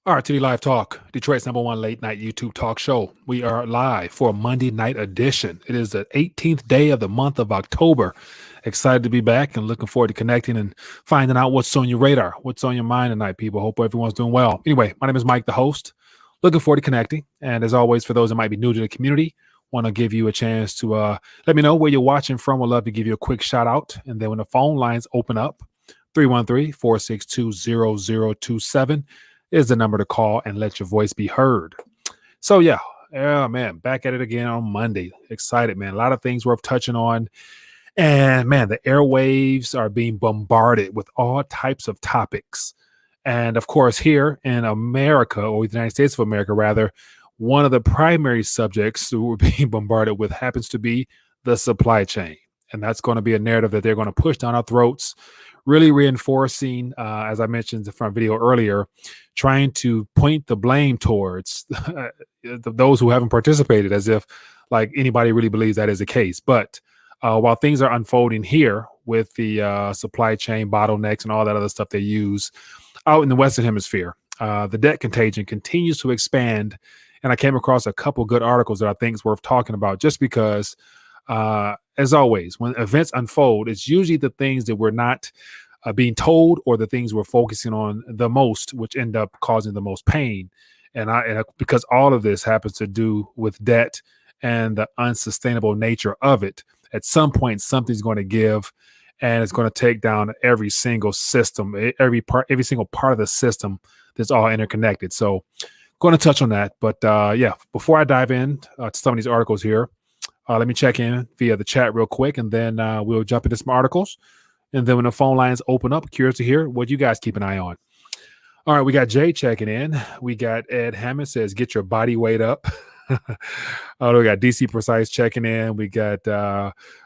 RTD Live Talk, Detroit's #1 late night YouTube talk show. We are live for a Monday night edition. It is the 18th day of the month of October. Excited to be back and looking forward to connecting and finding out what's on your radar, what's on your mind tonight, people. Hope everyone's doing well. Anyway, my name is Mike, the host. Looking forward to connecting. And as always, for those that might be new to the community, want to give you a chance to let me know where you're watching from. We'd love to give you a quick shout out. And then when the phone lines open up, 313-462-0027 is the number to call and let your voice be heard. So yeah, man, back at it again on Monday. Excited, man. A lot of things worth touching on. And man, the airwaves are being bombarded with all types of topics. And of course, here in America, or the United States of America, rather, one of the primary subjects that we're being bombarded with happens to be the supply chain. And that's going to be a narrative that they're going to push down our throats, really reinforcing, as I mentioned from a video earlier, trying to point the blame towards those who haven't participated, as if like anybody really believes that is the case. But while things are unfolding here with the supply chain bottlenecks and all that other stuff they use out in the Western Hemisphere, the debt contagion continues to expand. And I came across a couple good articles that I think is worth talking about, just because as always, when events unfold, it's usually the things that we're not being told or the things we're focusing on the most, which end up causing the most pain. And because all of this happens to do with debt and the unsustainable nature of it, at some point, something's going to give, and it's going to take down every single system, every single part of the system that's all interconnected. So going to touch on that. But yeah, before I dive in to some of these articles here, let me check in via the chat real quick, and then we'll jump into some articles. And then when the phone lines open up, curious to hear what you guys keep an eye on. All right, we got Jay checking in. We got Ed Hammond says, get your body weight up. We got DC Precise checking in. We got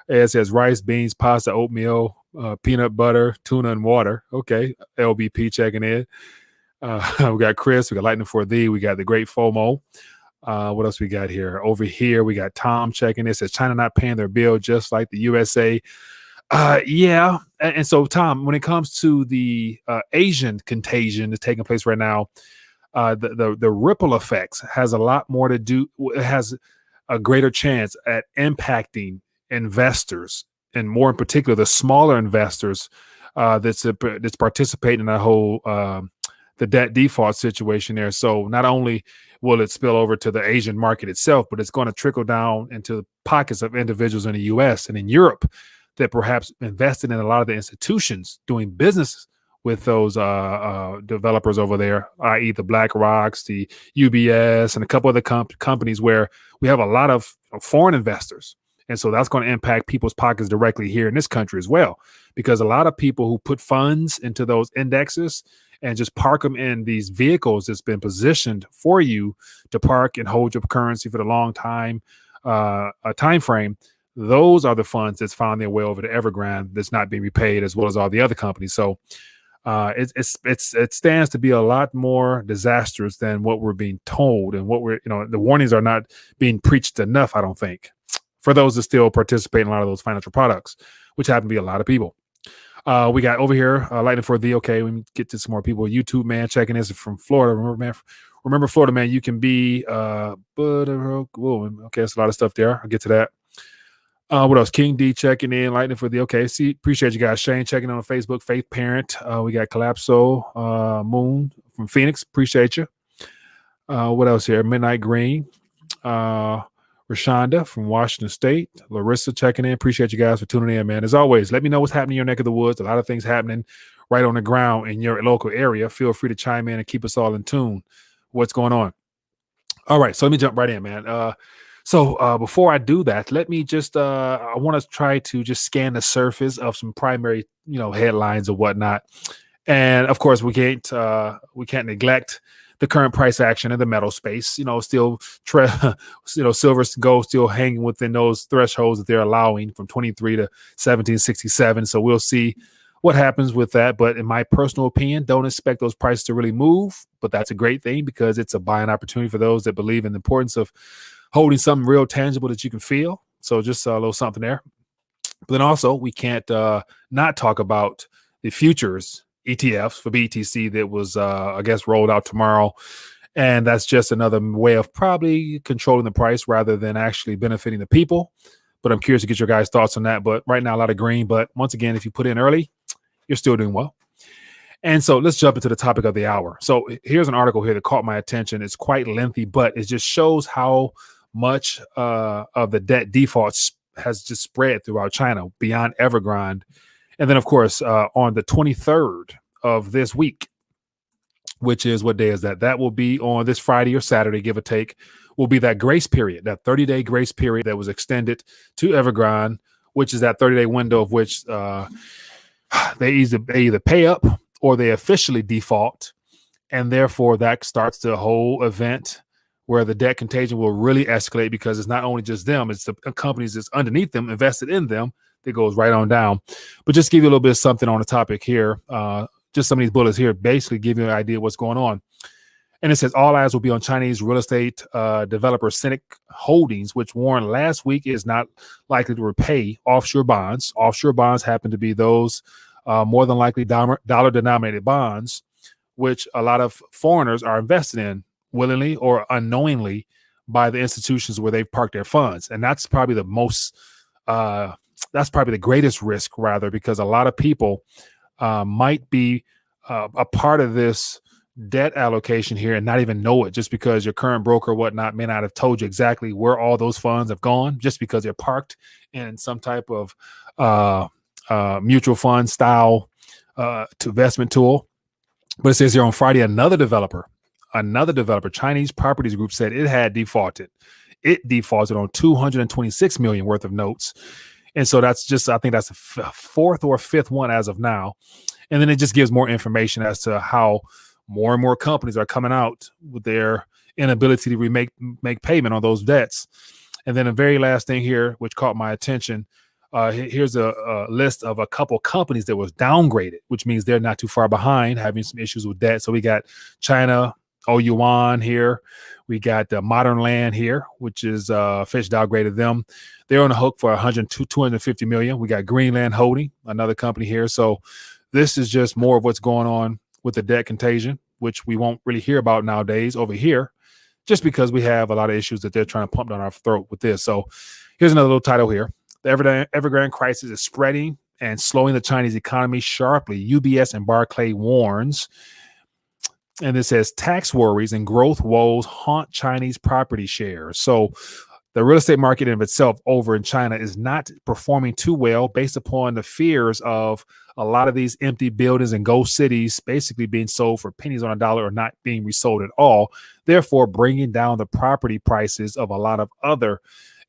Ed says rice, beans, pasta, oatmeal, peanut butter, tuna, and water. Okay, LBP checking in. We got Chris. We got Lightning for Thee. We got the Great FOMO. What else we got here? Over here, we got Tom checking in. Says China not paying their bill just like the USA. Yeah. And so, Tom, when it comes to the Asian contagion that's taking place right now, the ripple effects has a lot more to do. It has a greater chance at impacting investors, and more in particular, the smaller investors that's participating in that whole the debt default situation there. So not only will it spill over to the Asian market itself, but it's going to trickle down into pockets of individuals in the U.S. and in Europe that perhaps invested in a lot of the institutions doing business with those developers over there, i.e. the BlackRocks, the UBS, and a couple other companies where we have a lot of foreign investors. And so that's going to impact people's pockets directly here in this country as well, because a lot of people who put funds into those indexes and just park them in these vehicles that's been positioned for you to park and hold your currency for the long time frame, those are the funds that's found their way over to Evergrande that's not being repaid, as well as all the other companies. So it stands to be a lot more disastrous than what we're being told, and what the warnings are not being preached enough, I don't think, for those that still participate in a lot of those financial products, which happen to be a lot of people. We got over here, Lightning for Thee. Okay, we get to some more people. YouTube man checking in from Florida. Remember Florida, man, you can be okay, that's a lot of stuff there. I'll get to that. What else? King D checking in, Lightning for Thee. Okay, appreciate you guys. Shane checking in on Facebook, Faith Parent. We got Collapso Moon from Phoenix. Appreciate you. What else here? Midnight Green. Rashonda from Washington State. Larissa checking in. Appreciate you guys for tuning in, man. As always, let me know what's happening in your neck of the woods. A lot of things happening right on the ground in your local area. Feel free to chime in and keep us all in tune. What's going on? All right, so let me jump right in, man. So before I do that, let me just I want to try to just scan the surface of some primary, headlines or whatnot. And of course, we can't neglect the current price action in the metal space. Still silver, gold still hanging within those thresholds that they're allowing from 23 to 1767. So we'll see what happens with that. But in my personal opinion, don't expect those prices to really move. But that's a great thing, because it's a buying opportunity for those that believe in the importance of holding something real tangible that you can feel. So just a little something there. But then also, we can't not talk about the futures ETFs for BTC that was, I guess, rolled out tomorrow. And that's just another way of probably controlling the price rather than actually benefiting the people. But I'm curious to get your guys' thoughts on that. But right now, a lot of green. But once again, if you put in early, you're still doing well. And so let's jump into the topic of the hour. So here's an article here that caught my attention. It's quite lengthy, but it just shows how much of the debt defaults has just spread throughout China beyond Evergrande. And then, of course, on the 23rd of this week, which is what day is that? That will be on this Friday or Saturday, give or take, will be that grace period, that 30-day grace period that was extended to Evergrande, which is that 30-day window of which they either pay up or they officially default. And therefore, that starts the whole event where the debt contagion will really escalate because it's not only just them, it's the companies that's underneath them, invested in them, that goes right on down. But just give you a little bit of something on the topic here. Just some of these bullets here basically give you an idea of what's going on. And it says all eyes will be on Chinese real estate developer Cynic Holdings, which warned last week is not likely to repay offshore bonds. Offshore bonds happen to be those more than likely dollar-denominated bonds, which a lot of foreigners are invested in willingly or unknowingly by the institutions where they've parked their funds. And that's probably the most, that's probably the greatest risk, rather, because a lot of people might be a part of this debt allocation here and not even know it, just because your current broker or whatnot may not have told you exactly where all those funds have gone, just because they're parked in some type of mutual fund style investment tool. But it says here on Friday, another developer, Chinese Properties Group, said it had defaulted. It defaulted on 226 million worth of notes. And so that's just, I think that's the fourth or fifth one as of now. And then it just gives more information as to how more and more companies are coming out with their inability to make payment on those debts. And then the very last thing here, which caught my attention, here's a list of a couple companies that was downgraded, which means they're not too far behind, having some issues with debt. So we got China Ouyuan here. We got Modern Land here, which is Fitch downgraded them. They're on the hook for 250 million. We got Greenland Holding, another company here. So this is just more of what's going on with the debt contagion, which we won't really hear about nowadays over here, just because we have a lot of issues that they're trying to pump down our throat with this. So here's another little title here. The Evergrande crisis is spreading and slowing the Chinese economy sharply. UBS and Barclays warns. And it says tax worries and growth woes haunt Chinese property shares. So the real estate market in itself over in China is not performing too well based upon the fears of a lot of these empty buildings and ghost cities basically being sold for pennies on a dollar or not being resold at all, therefore bringing down the property prices of a lot of other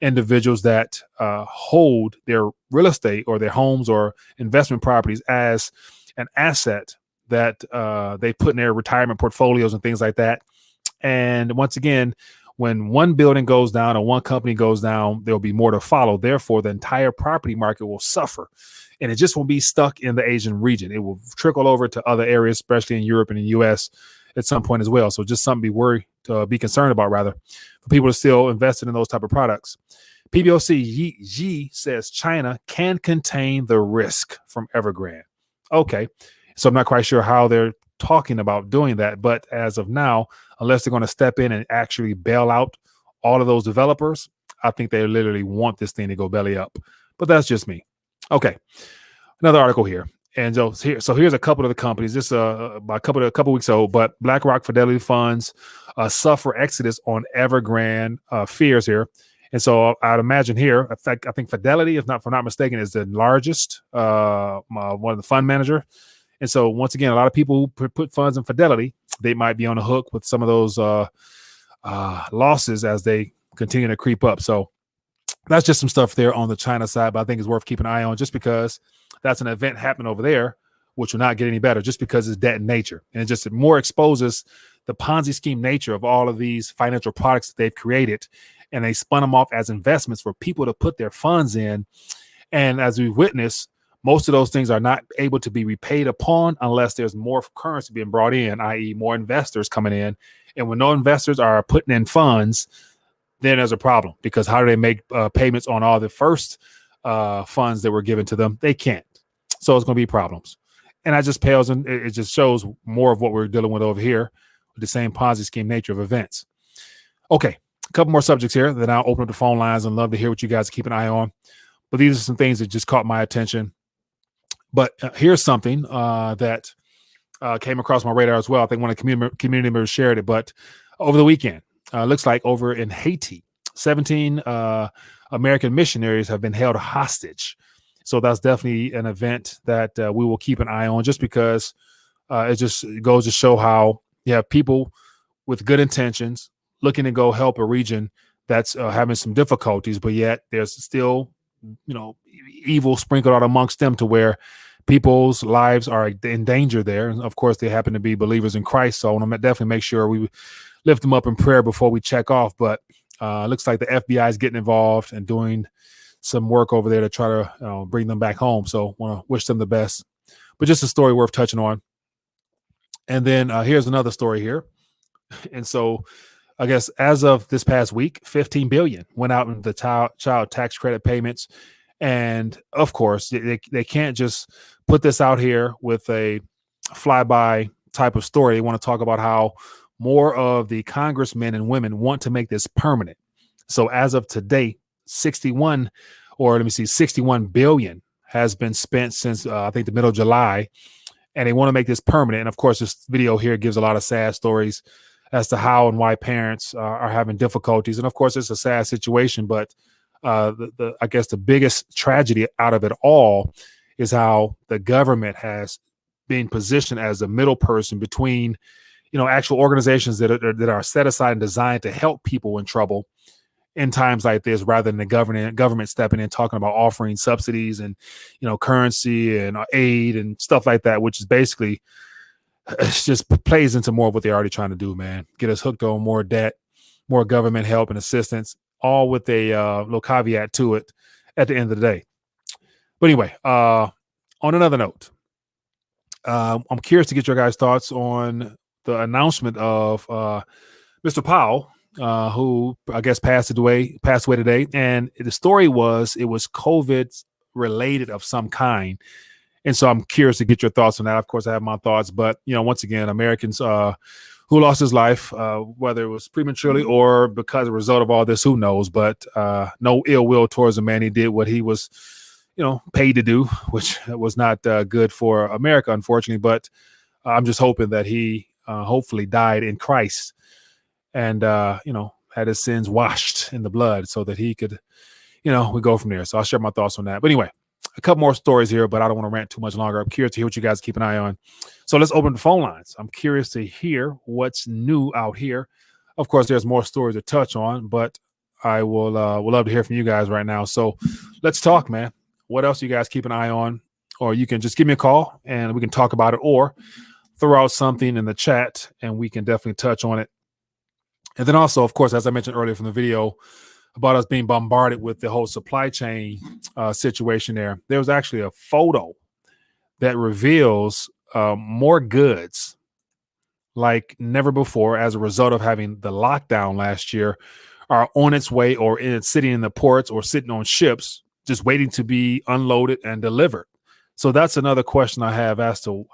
individuals that hold their real estate or their homes or investment properties as an asset that they put in their retirement portfolios and things like that. And once again, when one building goes down or one company goes down, there'll be more to follow. Therefore, the entire property market will suffer. And it just won't be stuck in the Asian region. It will trickle over to other areas, especially in Europe and the US at some point as well. So just something to be concerned about, rather, for people to still invested in those type of products. PBOC Yi says China can contain the risk from Evergrande. Okay. So I'm not quite sure how they're talking about doing that. But as of now, unless they're going to step in and actually bail out all of those developers, I think they literally want this thing to go belly up. But that's just me. Okay. Another article here. And so here's a couple of the companies. This a couple weeks old, but BlackRock Fidelity Funds suffer exodus on Evergrande fears here. And so I'd imagine here, in fact, I think Fidelity, if I'm not mistaken, is the largest one of the fund manager. And so once again, a lot of people who put funds in Fidelity, they might be on the hook with some of those losses as they continue to creep up. So that's just some stuff there on the China side, but I think it's worth keeping an eye on just because that's an event happening over there, which will not get any better just because it's debt in nature. And it just more exposes the Ponzi scheme nature of all of these financial products that they've created. And they spun them off as investments for people to put their funds in. And as we've witnessed, most of those things are not able to be repaid upon unless there's more currency being brought in, i.e. more investors coming in. And when no investors are putting in funds, then there's a problem, because how do they make payments on all the first funds that were given to them? They can't. So it's going to be problems. And that just pales and it just shows more of what we're dealing with over here with the same Ponzi scheme nature of events. Okay, a couple more subjects here. Then I'll open up the phone lines and love to hear what you guys keep an eye on. But these are some things that just caught my attention. But here's something that came across my radar as well. I think one of the community members shared it. But over the weekend, looks like over in Haiti, 17 American missionaries have been held hostage. So that's definitely an event that we will keep an eye on, just because it just goes to show how you have people with good intentions looking to go help a region that's having some difficulties, but yet there's still, evil sprinkled out amongst them to where people's lives are in danger there. And of course, they happen to be believers in Christ. So I want to definitely make sure we lift them up in prayer before we check off. But looks like the FBI is getting involved and doing some work over there to try to bring them back home. So want to wish them the best. But just a story worth touching on. And then here's another story here. And so I guess as of this past week, 15 billion went out in the child tax credit payments. And of course, they can't just put this out here with a flyby type of story. They want to talk about how more of the congressmen and women want to make this permanent. So as of today, 61 billion has been spent since I think the middle of July, and they want to make this permanent. And of course, this video here gives a lot of sad stories as to how and why parents are having difficulties. And of course, it's a sad situation, but I guess the biggest tragedy out of it all is how the government has been positioned as a middle person between, actual organizations that are set aside and designed to help people in trouble in times like this, rather than the government stepping in, talking about offering subsidies and, currency and aid and stuff like that, which is basically, it just plays into more of what they're already trying to do, man. Get us hooked on more debt, more government help and assistance, all with a little caveat to it at the end of the day. But anyway, on another note, I'm curious to get your guys' thoughts on the announcement of Mr. Powell, who I guess passed away today. And the story was it was COVID related of some kind. And so I'm curious to get your thoughts on that. Of course, I have my thoughts, but once again, Americans who lost his life, whether it was prematurely or because of a result of all this, who knows? But no ill will towards the man. He did what he was, paid to do, which was not good for America, unfortunately. But I'm just hoping that he hopefully died in Christ and had his sins washed in the blood, so that he could, we go from there. So I'll share my thoughts on that. But anyway, a couple more stories here, but I don't want to rant too much longer. I'm curious to hear what you guys keep an eye on. So let's open the phone lines. I'm curious to hear what's new out here. Of course, there's more stories to touch on, but I will love to hear from you guys right now. So let's talk, man. What else you guys keep an eye on? Or you can just give me a call and we can talk about it, or throw out something in the chat and we can definitely touch on it. And then also, of course, as I mentioned earlier from the video about us being bombarded with the whole supply chain situation there was actually a photo that reveals more goods like never before as a result of having the lockdown last year are on its way or sitting in the ports or sitting on ships just waiting to be unloaded and delivered. So that's another question I have as to,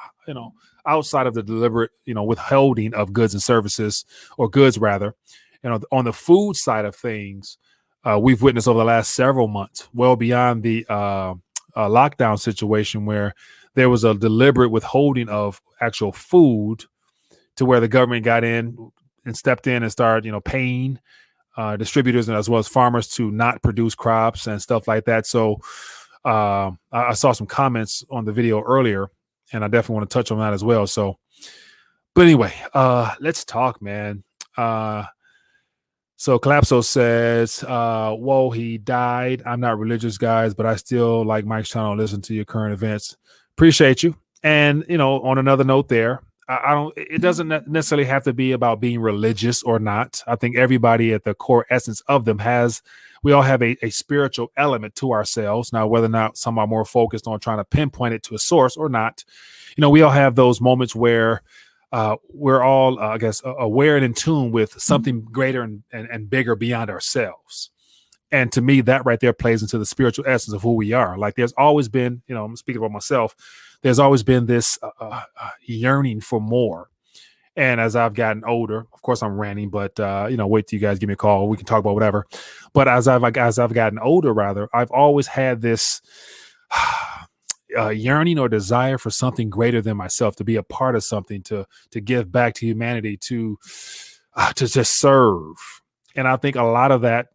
outside of the deliberate, withholding of goods and services, or goods rather, on the food side of things, we've witnessed over the last several months, well beyond the lockdown situation, where there was a deliberate withholding of actual food to where the government got in and stepped in and started, paying distributors and as well as farmers to not produce crops and stuff like that. So I saw some comments on the video earlier, and I definitely want to touch on that as well. So, but anyway, let's talk, man. So Collapso says, whoa, he died. I'm not religious, guys, but I still like Mike's channel and listen to your current events. Appreciate you. And, on another note there, it doesn't necessarily have to be about being religious or not. I think everybody at the core essence of them we all have a spiritual element to ourselves. Now, whether or not some are more focused on trying to pinpoint it to a source or not, we all have those moments where we're all, I guess, aware and in tune with something greater and bigger beyond ourselves. And to me, that right there plays into the spiritual essence of who we are. Like there's always been, I'm speaking about myself, there's always been this yearning for more. And as I've gotten older, of course I'm ranting, but wait till you guys give me a call. We can talk about whatever. But as I've gotten older, rather, I've always had this yearning or desire for something greater than myself, to be a part of something, to give back to humanity, to just serve. And I think a lot of that,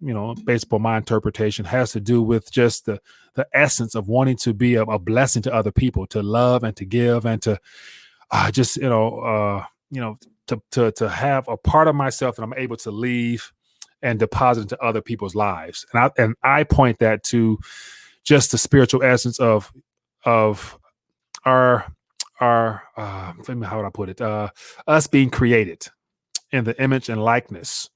based upon my interpretation, has to do with just the essence of wanting to be a blessing to other people, to love and to give, and to to have a part of myself that I'm able to leave and deposit into other people's lives. And I point that to just the spiritual essence of our how would I put it? Us being created in the image and likeness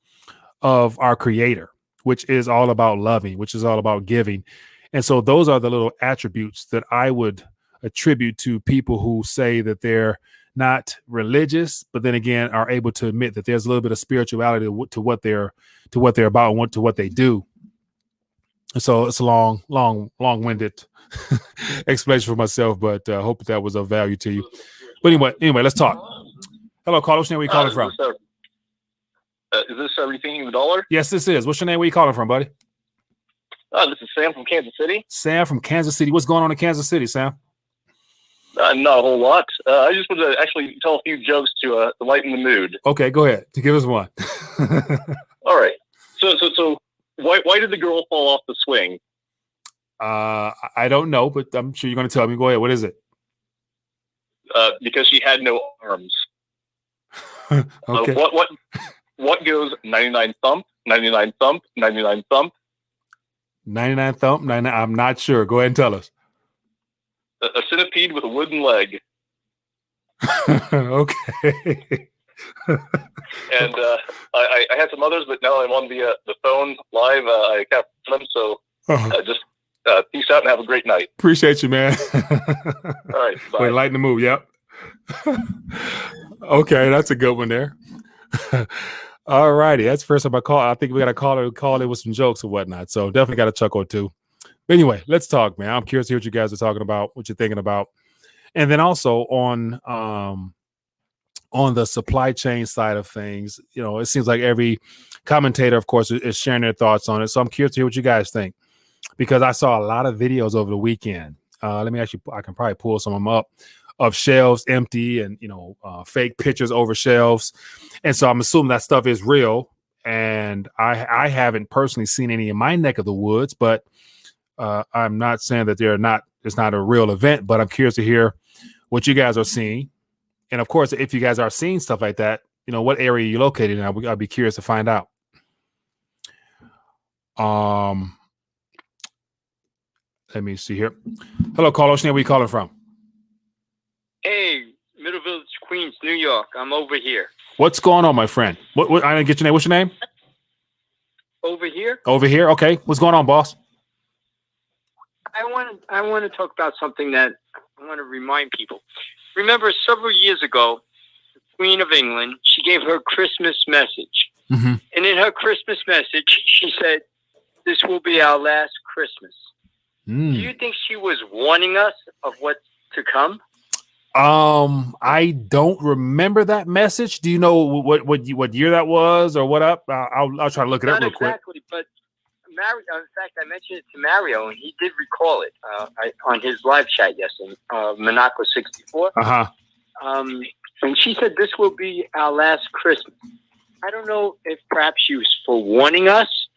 of our Creator, which is all about loving, which is all about giving. And so those are the little attributes that I would attribute to people who say that they're not religious, but then again are able to admit that there's a little bit of spirituality to what they're about and to what they do. And so it's a long-winded explanation for myself, but I hope that was of value to you. But anyway, let's talk. Hello, caller. What's your name? Where you calling from? Is this Rethinking the Dollar? Yes, this is. What's your name? Where you calling from, buddy? This is Sam from Kansas City. Sam from Kansas City. What's going on in Kansas City, Sam? Not a whole lot. I just wanted to actually tell a few jokes to lighten the mood. Okay, go ahead. To give us one. All right. So why did the girl fall off the swing? I don't know, but I'm sure you're going to tell me. Go ahead. What is it? Because she had no arms. Okay. What goes 99 thump, 99 thump, 99 thump? 99 thump, 99. I'm not sure. Go ahead and tell us. A centipede with a wooden leg. Okay. And I had some others, but now I'm on the phone live. I can't find them, so just peace out and have a great night. Appreciate you, man. All right. Bye. Wait, lighten the mood. Yep. Okay, that's a good one there. All righty. That's the first time I call. I think we got to call it with some jokes and whatnot. So definitely got a chuckle or two. But anyway, let's talk, man. I'm curious to hear what you guys are talking about, what you're thinking about. And then also on the supply chain side of things, it seems like every commentator, of course, is sharing their thoughts on it. So I'm curious to hear what you guys think, because I saw a lot of videos over the weekend. I can probably pull some of them up, of shelves empty and, fake pictures over shelves. And so I'm assuming that stuff is real. And I haven't personally seen any in my neck of the woods, but I'm not saying that it's not a real event, but I'm curious to hear what you guys are seeing. And of course, if you guys are seeing stuff like that, what area you're located in, I'll be curious to find out. Let me see here. Hello, caller. Where are you calling from? Hey, Middle Village, Queens, New York. I'm over here. What's going on, my friend? What I didn't get your name. What's your name? Over here? Over here. Okay. What's going on, boss? I want to talk about something that I want to remind people. Remember, several years ago, the Queen of England, she gave her Christmas message. Mm-hmm. And in her Christmas message, she said, "This will be our last Christmas." Mm. Do you think she was warning us of what's to come? I don't remember that message. Do you know what year that was or what up? I'll try to look it up real quick. Not exactly, but Mario. In fact, I mentioned it to Mario, and he did recall it on his live chat yesterday. Monaco 64. And she said this will be our last Christmas. I don't know if perhaps she was forewarning us,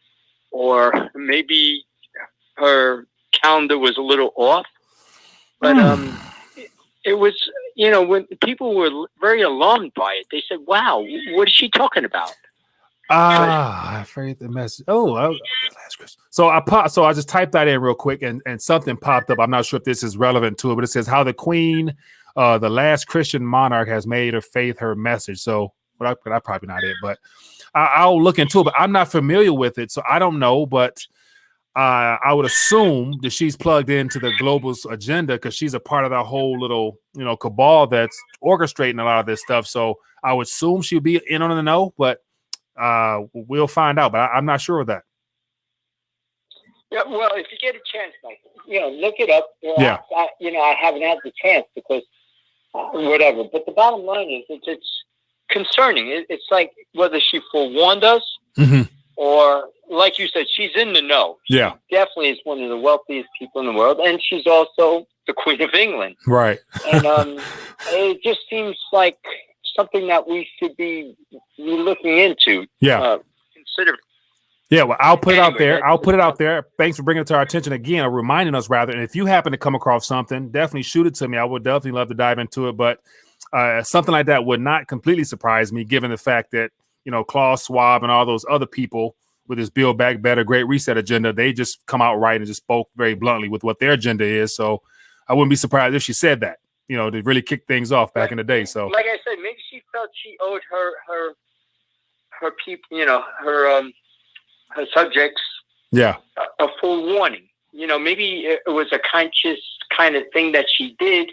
or maybe her calendar was a little off. But it was, when people were very alarmed by it, they said, "Wow, what is she talking about?" I forget the message. Last Christmas. So I just typed that in real quick, and something popped up. I'm not sure if this is relevant to it, but it says how the Queen, the last Christian monarch, has made her faith her message. So, but I probably not it, but I'll look into it. But I'm not familiar with it, so I don't know. But I would assume that she's plugged into the global's agenda, because she's a part of that whole little, cabal that's orchestrating a lot of this stuff. So I would assume she'll be in on the know, but we'll find out. But I'm not sure of that. Yeah, well, if you get a chance, Mike, look it up. Yeah. I haven't had the chance because whatever. But the bottom line is, it's concerning. It's like whether she forewarned us or, like you said, she's in the know. Yeah. She definitely is one of the wealthiest people in the world, and she's also the Queen of England. Right. And it just seems like something that we should be looking into. Yeah. Consider. Yeah, well, I'll put it out there. I'll put it out there. Thanks for bringing it to our attention again, or reminding us rather. And if you happen to come across something, definitely shoot it to me. I would definitely love to dive into it. But something like that would not completely surprise me, given the fact that, Klaus Schwab and all those other people with this Build Back Better, Great Reset agenda, they just come out right and just spoke very bluntly with what their agenda is. So I wouldn't be surprised if she said that, to really kick things off back in the day. So, like I said, maybe she felt she owed her people, her subjects, a full warning. Maybe it was a conscious kind of thing that she did,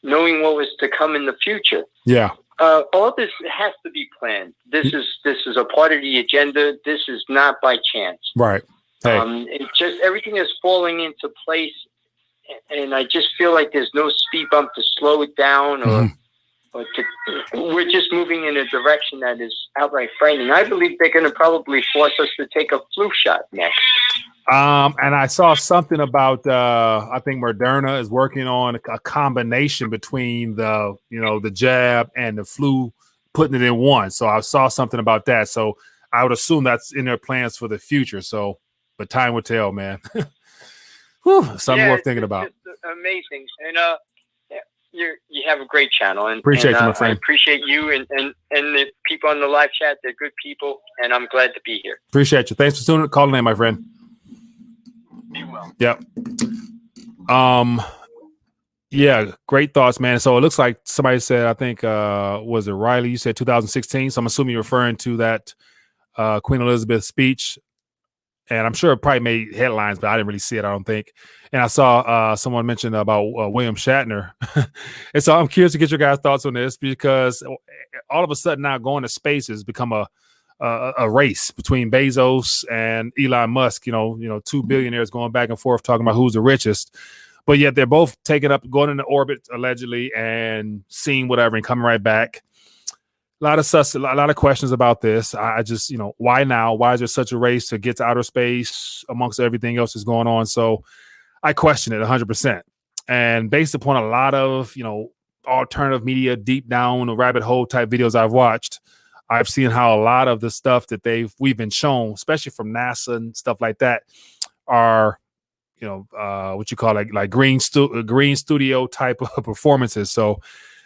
knowing what was to come in the future. Yeah. All this has to be planned. This is a part of the agenda. This is not by chance. Right. Hey. It just everything is falling into place, and I just feel like there's no speed bump to slow it down, or we're just moving in a direction that is outright frightening. I believe they're going to probably force us to take a flu shot next. And I saw something about I think Moderna is working on a combination between the jab and the flu, putting it in one. So I saw something about that. So I would assume that's in their plans for the future. So, but time will tell, man. Something worth thinking about. It's amazing, and you have a great channel, and appreciate you, my friend. I appreciate you and the people on the live chat. They're good people, and I'm glad to be here. Appreciate you. Thanks for calling in, my friend. Be well. Yep. Yeah, great thoughts, man. So it looks like somebody said, I think was it Riley? You said 2016. So I'm assuming you're referring to that Queen Elizabeth speech. And I'm sure it probably made headlines, but I didn't really see it, I don't think. And I saw someone mention about William Shatner. And so I'm curious to get your guys' thoughts on this, because all of a sudden now going to space has become a race between Bezos and Elon Musk, two billionaires going back and forth talking about who's the richest. But yet they're both going into orbit allegedly and seeing whatever and coming right back. A lot of questions about this. I just, why now? Why is there such a race to get to outer space amongst everything else that's going on? So I question it 100%. And based upon a lot of, alternative media, deep down the rabbit hole type videos I've watched, I've seen how a lot of the stuff that we've been shown, especially from NASA and stuff like that, are, what you call like green studio type of performances. So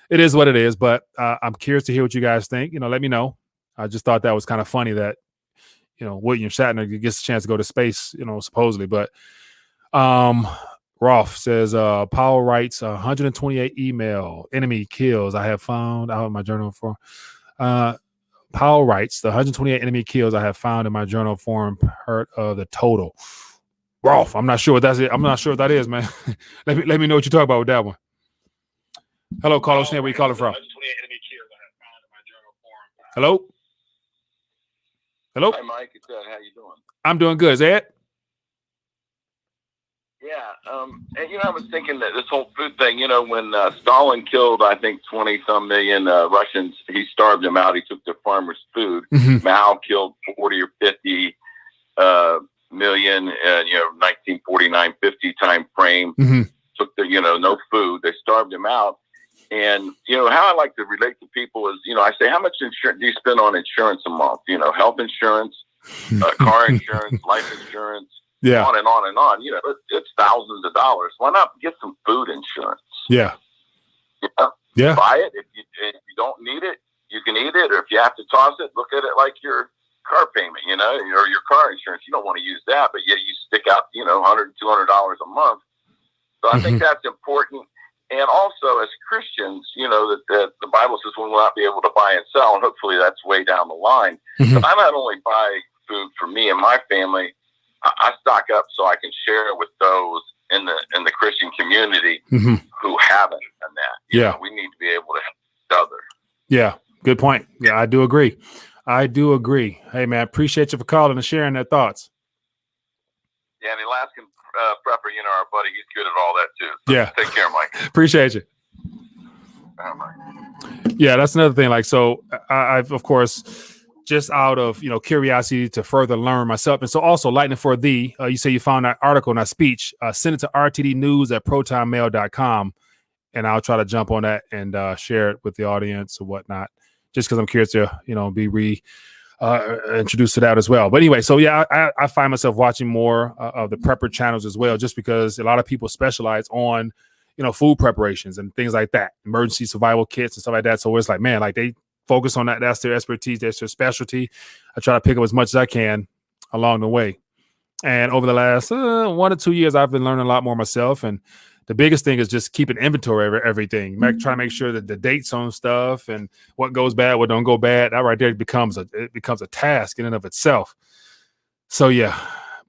it is what it is, but I'm curious to hear what you guys think. Let me know. I just thought that was kind of funny that, William Shatner gets a chance to go to space, supposedly. But Rolf says, Powell writes 128 email, enemy kills I have found out in my journal for. Powell writes, the 128 enemy kills I have found in my journal form part of the total. Rolf, I'm not sure what that's it. I'm not sure what that is, man. let me know what you talk about with that one. Hello, Carlos. Where you calling from? Hello? Hello? Hi, Mike. It's Ed. How you doing? I'm doing good. Is that Ed? Yeah. And, I was thinking that this whole food thing, when Stalin killed, I think, 20-some million Russians, he starved them out. He took their farmers' food. Mao killed 40 or 50 million, 1949, 50 time frame. Took their, no food. They starved them out. And, how I like to relate to people is, I say, how much insurance do you spend on insurance a month? Health insurance, car insurance, life insurance, on and on and on. It's thousands of dollars. Why not get some food insurance? Yeah. Buy it. If you don't need it, you can eat it. Or if you have to toss it, look at it like your car payment, or your car insurance. You don't want to use that, but yet you stick out, $100, $200 a month. So I think that's important. And also, as Christians, that the Bible says we will not be able to buy and sell, and hopefully that's way down the line. But I not only buy food for me and my family, I stock up so I can share it with those in the Christian community who haven't done that. We need to be able to help each other. Yeah, good point. Yeah, I do agree. Hey, man, appreciate you for calling and sharing their thoughts. Yeah, and the Alaskan prepper, our buddy, he's good at all that too. So yeah. Take care, Mike. Appreciate you. Mike. Yeah, that's another thing. Like, so I've, of course, just out of, curiosity to further learn myself. And so also Lightning for Thee, you say you found that article in that speech, send it to rtdnews@protonmail.com. And I'll try to jump on that and share it with the audience or whatnot, just because I'm curious to, be introduced to that as well. But anyway, so yeah, I find myself watching more of the prepper channels as well, just because a lot of people specialize on, food preparations and things like that, emergency survival kits and stuff like that. So it's like, man, like they focus on that. That's their expertise. That's their specialty. I try to pick up as much as I can along the way. And over the last 1 to 2 years, I've been learning a lot more myself. And the biggest thing is just keeping inventory of everything. Try to make sure that the dates on stuff and what goes bad, what don't go bad. That right there becomes a task in and of itself. So yeah,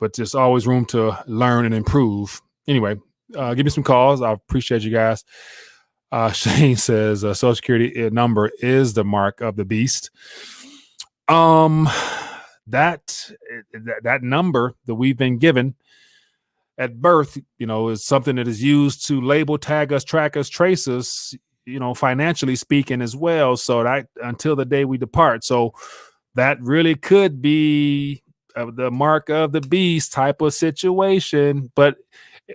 but just always room to learn and improve. Anyway, give me some calls. I appreciate you guys. Shane says Social Security number is the mark of the beast. That number that we've been given at birth, is something that is used to label, tag us, track us, trace us, financially speaking as well. So that until the day we depart. So that really could be the mark of the beast type of situation. But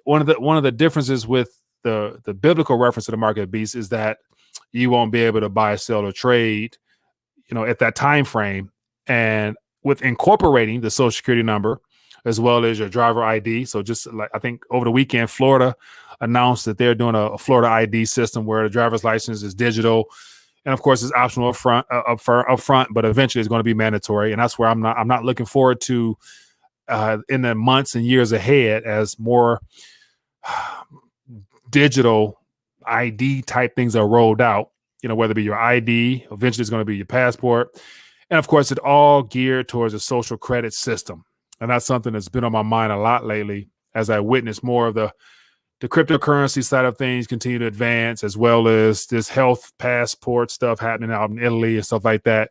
one of the differences with the biblical reference to the mark of the beast is that you won't be able to buy, sell, or trade, at that time frame. And with incorporating the Social Security number as well as your driver ID. So just like I think over the weekend, Florida announced that they're doing a Florida ID system where the driver's license is digital, and of course it's optional up front, but eventually it's going to be mandatory. And that's where I'm not looking forward to in the months and years ahead as more digital ID type things are rolled out. Whether it be your ID, eventually it's going to be your passport. And of course, it all geared towards a social credit system. And that's something that's been on my mind a lot lately as I witness more of the cryptocurrency side of things continue to advance, as well as this health passport stuff happening out in Italy and stuff like that.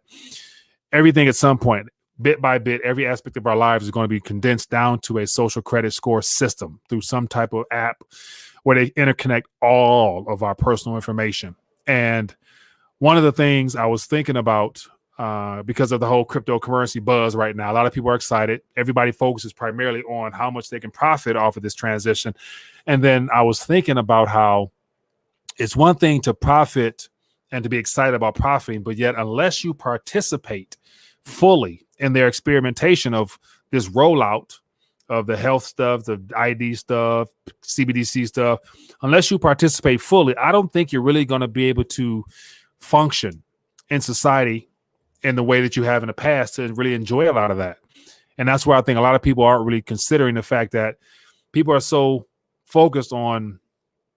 Everything at some point, bit by bit, every aspect of our lives is going to be condensed down to a social credit score system through some type of app where they interconnect all of our personal information. And one of the things I was thinking about, because of the whole cryptocurrency buzz right now, a lot of people are excited. Everybody focuses primarily on how much they can profit off of this transition. And then I was thinking about how it's one thing to profit and to be excited about profiting, but yet unless you participate fully in their experimentation of this rollout of the health stuff, the ID stuff, CBDC stuff, unless you participate fully, I don't think you're really going to be able to function in society in the way that you have in the past to really enjoy a lot of that. And that's where I think a lot of people aren't really considering the fact that people are so focused on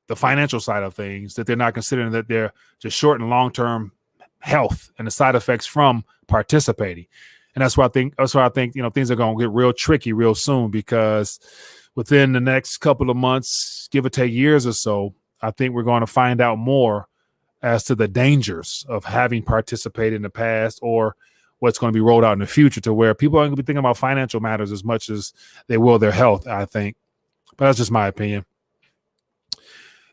the financial side of things that they're not considering that they're just short and long-term health and the side effects from participating. And that's why I think, things are going to get real tricky real soon, because within the next couple of months, give or take years or so, I think we're going to find out more as to the dangers of having participated in the past or what's going to be rolled out in the future, to where people aren't going to be thinking about financial matters as much as they will their health, I think. But that's just my opinion.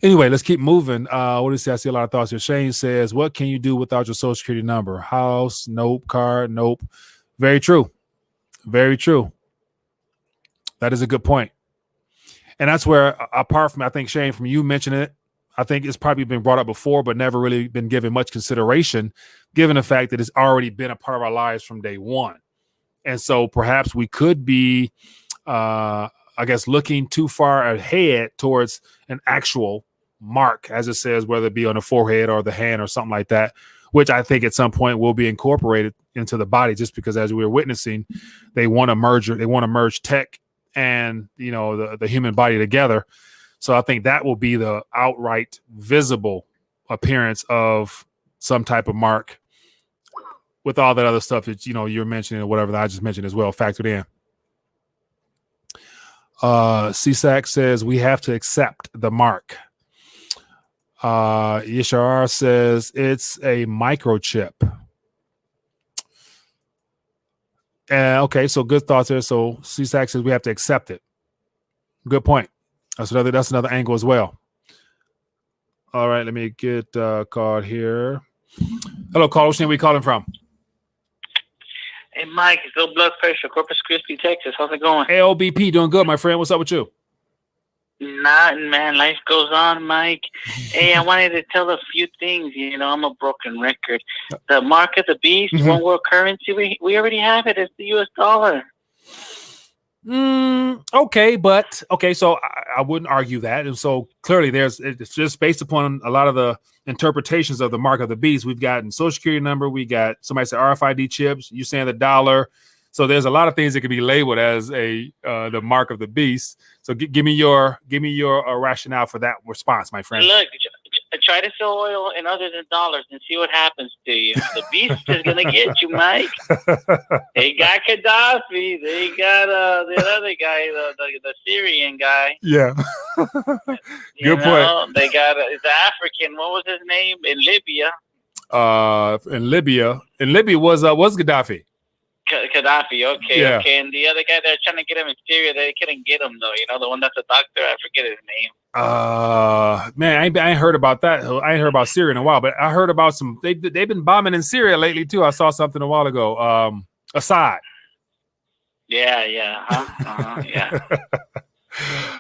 Anyway, let's keep moving. What do you say? I see a lot of thoughts here. Shane says, what can you do without your Social Security number? House? Nope. Car? Nope. Very true. Very true. That is a good point. And that's where, apart from, I think, Shane, from you mentioning it, I think it's probably been brought up before, but never really been given much consideration, given the fact that it's already been a part of our lives from day one. And so perhaps we could be, looking too far ahead towards an actual mark, as it says, whether it be on the forehead or the hand or something like that, which I think at some point will be incorporated into the body, just because, as we were witnessing, they want to merge tech and, the human body together. So I think that will be the outright visible appearance of some type of mark, with all that other stuff that, you're mentioning or whatever that I just mentioned as well factored in. CSAC says we have to accept the mark. Yishar says it's a microchip. Okay, so good thoughts there. So CSAC says we have to accept it. Good point. That's another angle as well. All right, let me get a card here. Hello, caller. Where are we calling from? Hey, Mike, it's low blood pressure, Corpus Christi, Texas. How's it going? LBP, doing good, my friend. What's up with you? Nothing, man. Life goes on, Mike. Hey, I wanted to tell a few things. You know, I'm a broken record. The mark of the beast, one world currency, we already have it. It's the U.S. dollar. Okay, so I wouldn't argue that. And so clearly it's just based upon a lot of the interpretations of the mark of the beast. We've gotten social security number, we got somebody said RFID chips, you saying the dollar. So there's a lot of things that can be labeled as the mark of the beast. So give me your rationale for that response, my friend. Look, try to sell oil in other than dollars and see what happens to you. The beast is gonna get you, Mike. They got Gaddafi. They got the other guy, the Syrian guy. Yeah. Good point. They got the African. What was his name in Libya? In Libya was Gaddafi. Gaddafi, okay, yeah. Okay. And the other guy, they're trying to get him in Syria. They couldn't get him, though. You know, the one that's a doctor. I forget his name. Man, I ain't heard about that. I ain't heard about Syria in a while, but I heard about they've been bombing in Syria lately, too. I saw something a while ago. Assad. Yeah. Yeah.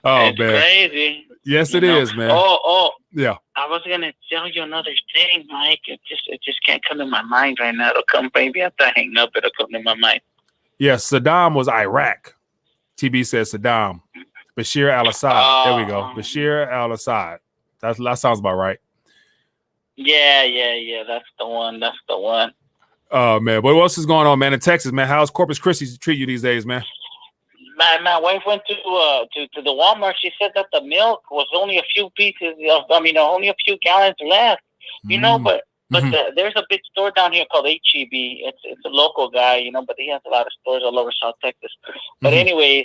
Oh, it's man. Crazy. Yes, it is, man. Oh. Yeah. I was gonna tell you another thing, Mike. It just can't come to my mind right now. It'll come, maybe after I hang up. It'll come to my mind. Yes, Saddam was Iraq. TB says Saddam. Bashir al-Assad. There we go. Bashir al-Assad. That sounds about right. Yeah. That's the one. Oh, man. What else is going on, man, in Texas, man? How's Corpus Christi treat you these days, man? My wife went to the Walmart. She said that the milk was only a few only a few gallons left. You know, but there's a big store down here called HEB. It's a local guy, you know, but he has a lot of stores all over South Texas. But anyways,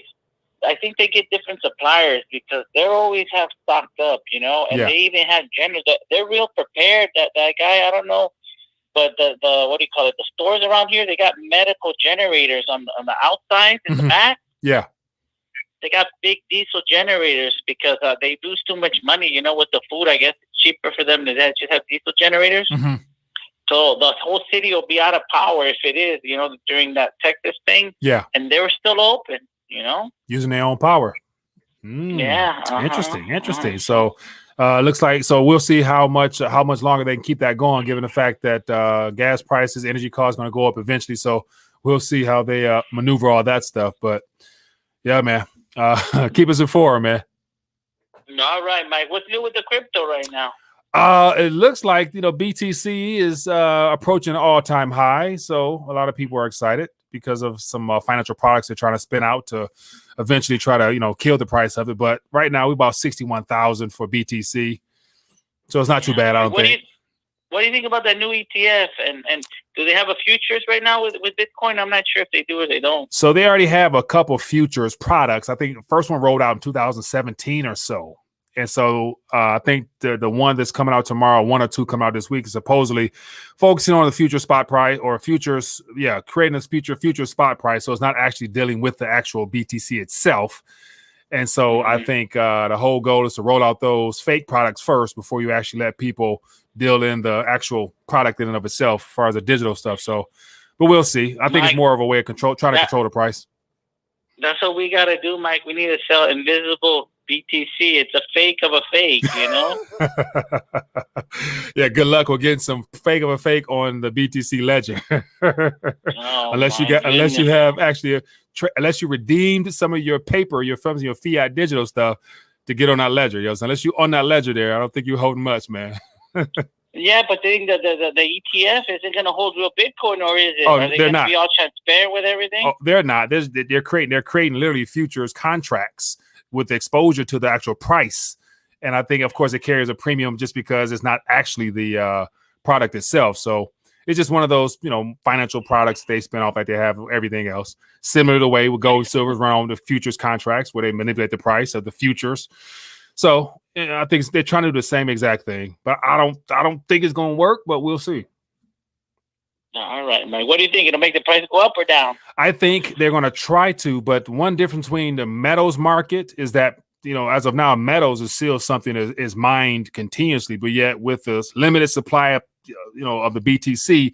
I think they get different suppliers because they always have stocked up, you know, and they even have general. They're real prepared. That guy, I don't know. But the what do you call it? The stores around here, they got medical generators on the outside in the back. Yeah. They got big diesel generators because they lose too much money, you know, with the food. I guess it's cheaper for them to just have diesel generators. So the whole city will be out of power if it is, you know, during that Texas thing. Yeah. And they were still open, you know. Using their own power. Yeah. Interesting. So looks like we'll see how much longer they can keep that going, given the fact that gas prices, energy costs going to go up eventually. So we'll see how they maneuver all that stuff. But yeah, man, keep us informed, man. All right, Mike. What's new with the crypto right now? It looks like, you know, BTC is approaching an all-time high. So a lot of people are excited because of some financial products they're trying to spin out to eventually try to, you know, kill the price of it. But right now, we're about 61,000 for BTC. So it's not too bad, I don't think. What do you think about that new ETF? And do they have a futures right now with Bitcoin? I'm not sure if they do or they don't. So they already have a couple futures products. I think the first one rolled out in 2017 or so. And so I think the one that's coming out tomorrow, one or two come out this week, is supposedly focusing on the future spot price or futures. Yeah, creating this future spot price. So it's not actually dealing with the actual BTC itself. And so I think the whole goal is to roll out those fake products first before you actually let people deal in the actual product in and of itself as far as the digital stuff. So, but we'll see. I think it's more of a way of trying to control the price. That's what we got to do, Mike. We need to sell invisible BTC. It's a fake of a fake, you know? Yeah, good luck with getting some fake of a fake on the BTC ledger. Unless you redeemed some of your paper, your fiat digital stuff to get on that ledger. Yo. So unless you on that ledger there, I don't think you're holding much, man. Yeah, but then the ETF isn't going to hold real Bitcoin, or is it? Oh, are they they're going to not. be all transparent with everything? Oh, they're not. They're creating literally futures contracts with exposure to the actual price. And I think, of course, it carries a premium just because it's not actually the product itself. So it's just one of those, you know, financial products they spin off like they have everything else. Similar to the way with gold and silver around the futures contracts where they manipulate the price of the futures. So I think they're trying to do the same exact thing, but I don't think it's going to work, but we'll see. All right, Mike. What do you think? It'll make the price go up or down? I think they're going to try to, but one difference between the metals market is that as of now, metals is still something that is mined continuously, but yet with this limited supply of, of the BTC,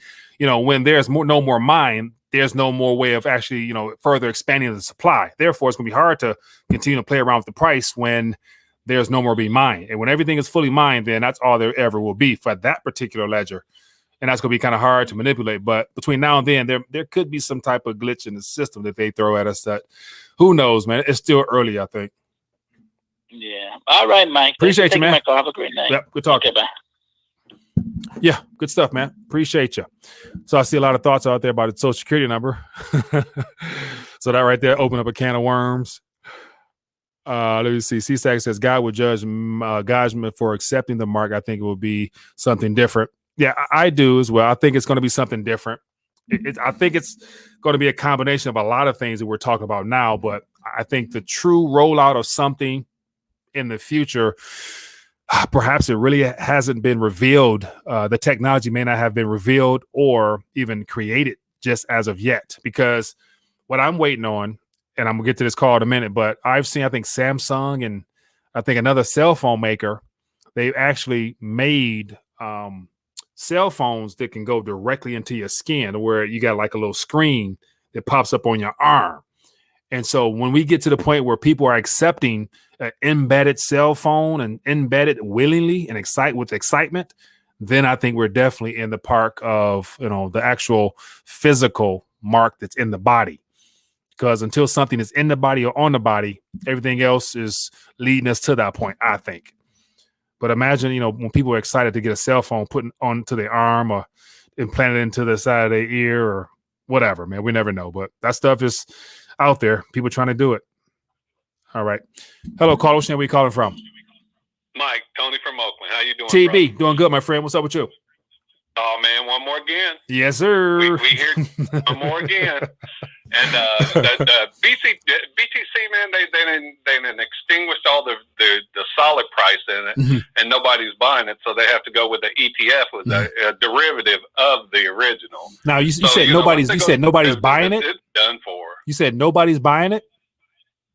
when there's no more mine, there's no more way of actually, further expanding the supply. Therefore, it's going to be hard to continue to play around with the price when there's no more being mined. And when everything is fully mined, then that's all there ever will be for that particular ledger. And that's going to be kind of hard to manipulate. But between now and then, there could be some type of glitch in the system that they throw at us that, who knows, man. It's still early, I think. Yeah. All right, Mike. Appreciate you, man. Michael. Have a great night. Yep. Good talking. Okay, bye. Yeah. Good stuff, man. Appreciate you. So I see a lot of thoughts out there about the Social Security number. So that right there opened up a can of worms. Let me see. CSAC says God would judge me for accepting the mark. I think it will be something different. Yeah, I do as well. I think it's going to be something different. I think it's going to be a combination of a lot of things that we're talking about now, but I think the true rollout of something in the future, perhaps it really hasn't been revealed. The technology may not have been revealed or even created just as of yet, because what I'm waiting on, and I'm gonna get to this call in a minute, but I've seen, I think Samsung and I think another cell phone maker, they've actually made cell phones that can go directly into your skin, where you got like a little screen that pops up on your arm. And so when we get to the point where people are accepting an embedded cell phone and embedded willingly and with excitement, then I think we're definitely in the park of, the actual physical mark that's in the body. Because until something is in the body or on the body, everything else is leading us to that point, I think. But imagine, when people are excited to get a cell phone put onto their arm or implanted into the side of their ear or whatever, man. We never know. But that stuff is out there. People trying to do it. All right. Hello, caller. Where are we calling from? Mike, Tony from Oakland. How you doing, TB, bro? doing good, my friend. What's up with you? Oh, man, one more again. Yes, sir. We hear one more again. And the BTC, man, they didn't extinguish all the solid price in it, and nobody's buying it, so they have to go with the ETF, with a derivative of the original. Now you said nobody's. You said nobody's buying it. It's done for. You said nobody's buying it.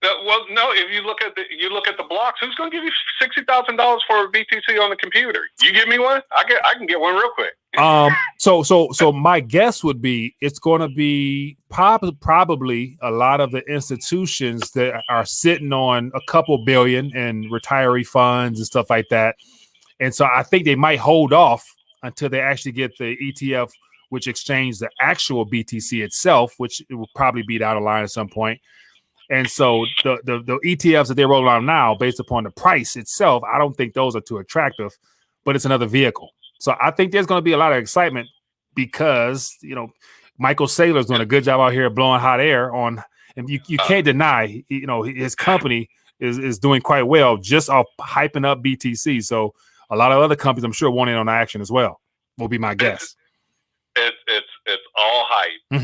Well, no. If you look at the blocks, who's going to give you $60,000 for a BTC on the computer? You give me one, I can get one real quick. So my guess would be it's going to be probably a lot of the institutions that are sitting on a couple billion in retiree funds and stuff like that, and so I think they might hold off until they actually get the ETF, which exchanges the actual BTC itself, which it will probably be down the line at some point. And so the ETFs that they're rolling out now, based upon the price itself, I don't think those are too attractive, but it's another vehicle. So I think there's going to be a lot of excitement because, Michael Saylor's doing a good job out here blowing hot air on, and you can't deny, his company is doing quite well just off hyping up BTC. So a lot of other companies, I'm sure, want in on the action as well, will be my guess. It's all hype, and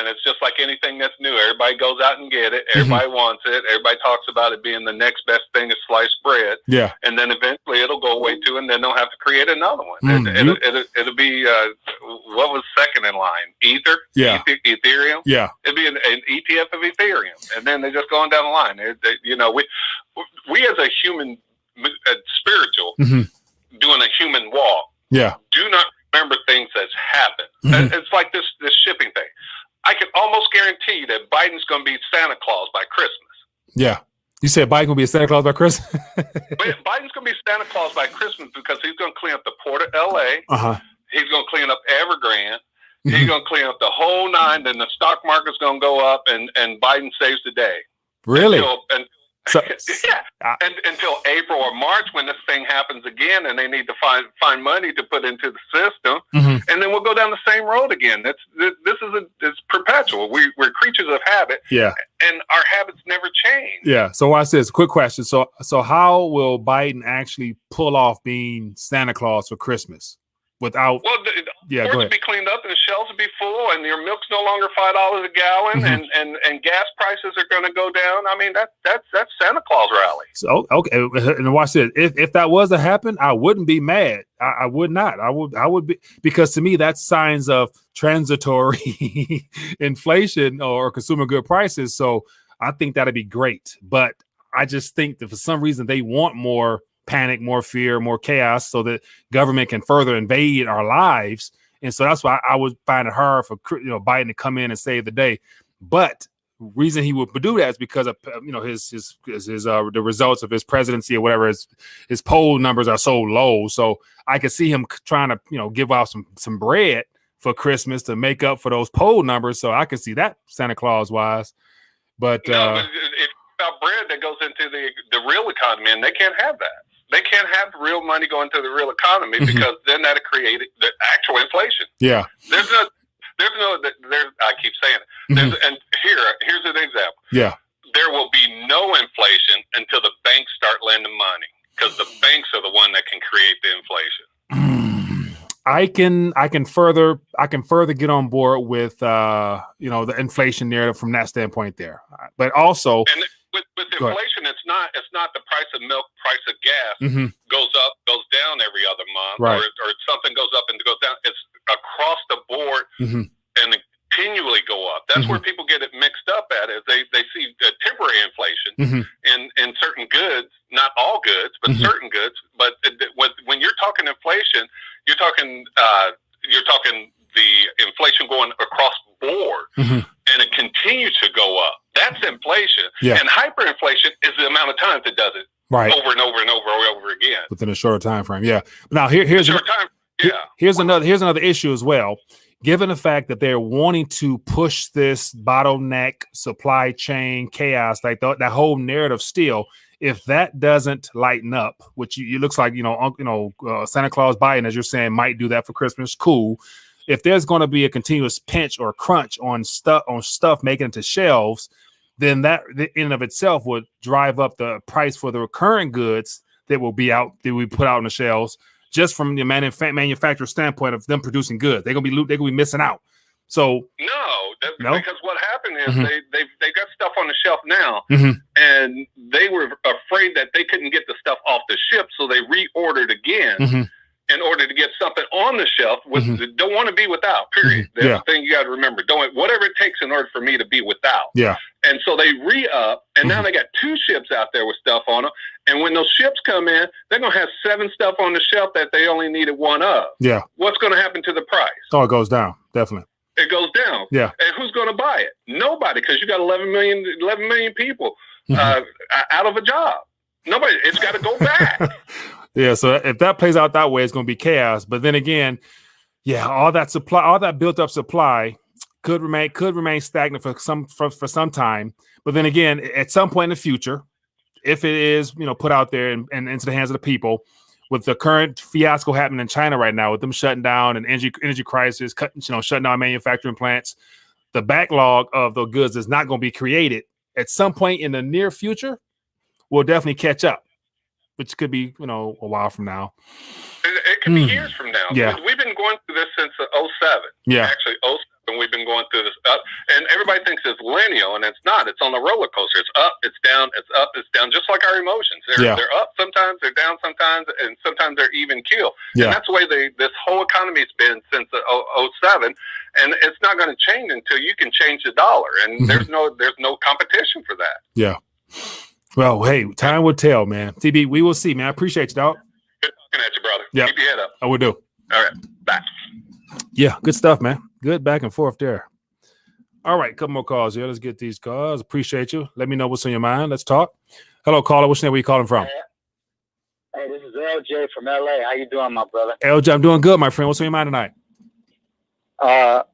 it's just like anything that's new. Everybody goes out and get it. Everybody wants it. Everybody talks about it being the next best thing is sliced bread. Yeah, and then eventually it'll go away too, and then they'll have to create another one. It'll be what was second in line? Ether. Yeah, Ethereum. Yeah, it'd be an ETF of Ethereum, and then they're just going down the line. We as a human, spiritual, doing a human walk. Yeah, do not remember things that's happened. It's like this shipping thing. I can almost guarantee that Biden's going to be Santa Claus by Christmas. Yeah. You said Biden's going to be a Santa Claus by Christmas? Biden's going to be Santa Claus by Christmas because he's going to clean up the port of L.A. He's going to clean up Evergrande. He's going to clean up the whole nine. Then the stock market's going to go up and Biden saves the day. Really? Until April or March when this thing happens again and they need to find money to put into the system, and then we'll go down the same road again. It's perpetual. We're creatures of habit, and our habits never change. Yeah. So watch this. Quick question. So how will Biden actually pull off being Santa Claus for Christmas without? Well, ports will be cleaned up and the shelves will be full, and your milk's no longer $5 a gallon, and gas prices are going to go down. I mean, that's Santa Claus rally. So okay, and watch this. If that was to happen, I wouldn't be mad. I would not. I would be, because to me that's signs of transitory inflation or consumer good prices. So I think that'd be great. But I just think that for some reason they want more panic, more fear, more chaos, so that government can further invade our lives. And so that's why I would find it hard for Biden to come in and save the day. But reason he would do that is because of his the results of his presidency or whatever. His poll numbers are so low, so I could see him trying to give out some bread for Christmas to make up for those poll numbers. So I could see that Santa Claus wise. But but it's about bread that goes into the real economy, and they can't have that. They can't have real money going to the real economy because then that'll create the actual inflation. Yeah, there's no. I keep saying it. And here's an example. Yeah, there will be no inflation until the banks start lending money, because the banks are the one that can create the inflation. I can further get on board with the inflation narrative from that standpoint there, but also with inflation, it's not the price of milk, price of gas goes up, goes down every other month, right, or something goes up and goes down. It's across the board and continually go up. That's where people get it mixed up at, is they see temporary inflation in certain goods, not all goods, but certain goods. But when you're talking inflation, you're talking the inflation going across the board, and it continues to go up. That's inflation. Yeah. And hyperinflation is the amount of times it does it, right, over and over and over and over again within a shorter time frame. Yeah. Now here's another issue as well. Given the fact that they're wanting to push this bottleneck supply chain chaos, like that whole narrative still, if that doesn't lighten up, which it looks like, Santa Claus Biden, as you're saying, might do that for Christmas. Cool. If there's going to be a continuous pinch or crunch on stuff making it to shelves, then that in and of itself would drive up the price for the current goods that we put out on the shelves. Just from the manufacturer standpoint of them producing goods, they're gonna be missing out. So because what happened is they got stuff on the shelf now, and they were afraid that they couldn't get the stuff off the ship, so they reordered again in order to get something on the shelf. Don't want to be without. Period. That's the thing you got to remember. Whatever it takes in order for me to be without. Yeah. And so they re-up, and now they got 2 ships out there with stuff on them. And when those ships come in, they're going to have 7 stuff on the shelf that they only needed 1 of. Yeah. What's going to happen to the price? Oh, it goes down. Definitely. It goes down. Yeah. And who's going to buy it? Nobody, because you got 11 million people out of a job. Nobody. It's got to go back. Yeah. So if that plays out that way, it's going to be chaos. But then again, all that built up supply could remain stagnant for some time. But then again, at some point in the future, if it is put out there and into the hands of the people, with the current fiasco happening in China right now, with them shutting down and energy crisis, shutting down manufacturing plants, the backlog of the goods is not going to be created. At some point in the near future, we'll definitely catch up, which could be a while from now. It could be years from now. Yeah, we've been going through this since 2007. Yeah, actually 2007. We've been going through this up, and everybody thinks it's linear, and it's not. It's on a roller coaster. It's up, it's down, it's up, it's down, just like our emotions. They're up sometimes, they're down sometimes, and sometimes they're even keel. Yeah. And that's the way this whole economy's been since 2007, and it's not going to change until you can change the dollar, and there's no competition for that. Yeah. Well, hey, time will tell, man. TB, we will see, man. I appreciate you, dog. Good talking at you, brother. Yeah. Keep your head up. I will do. All right. Bye. Yeah, good stuff, man. Good back and forth there. All right, couple more calls here. Let's get these calls. Appreciate you. Let me know what's on your mind. Let's talk. Hello, caller. What's your name? Where you calling from? Hey, this is LJ from LA. How you doing, my brother? LJ, I'm doing good, my friend. What's on your mind tonight?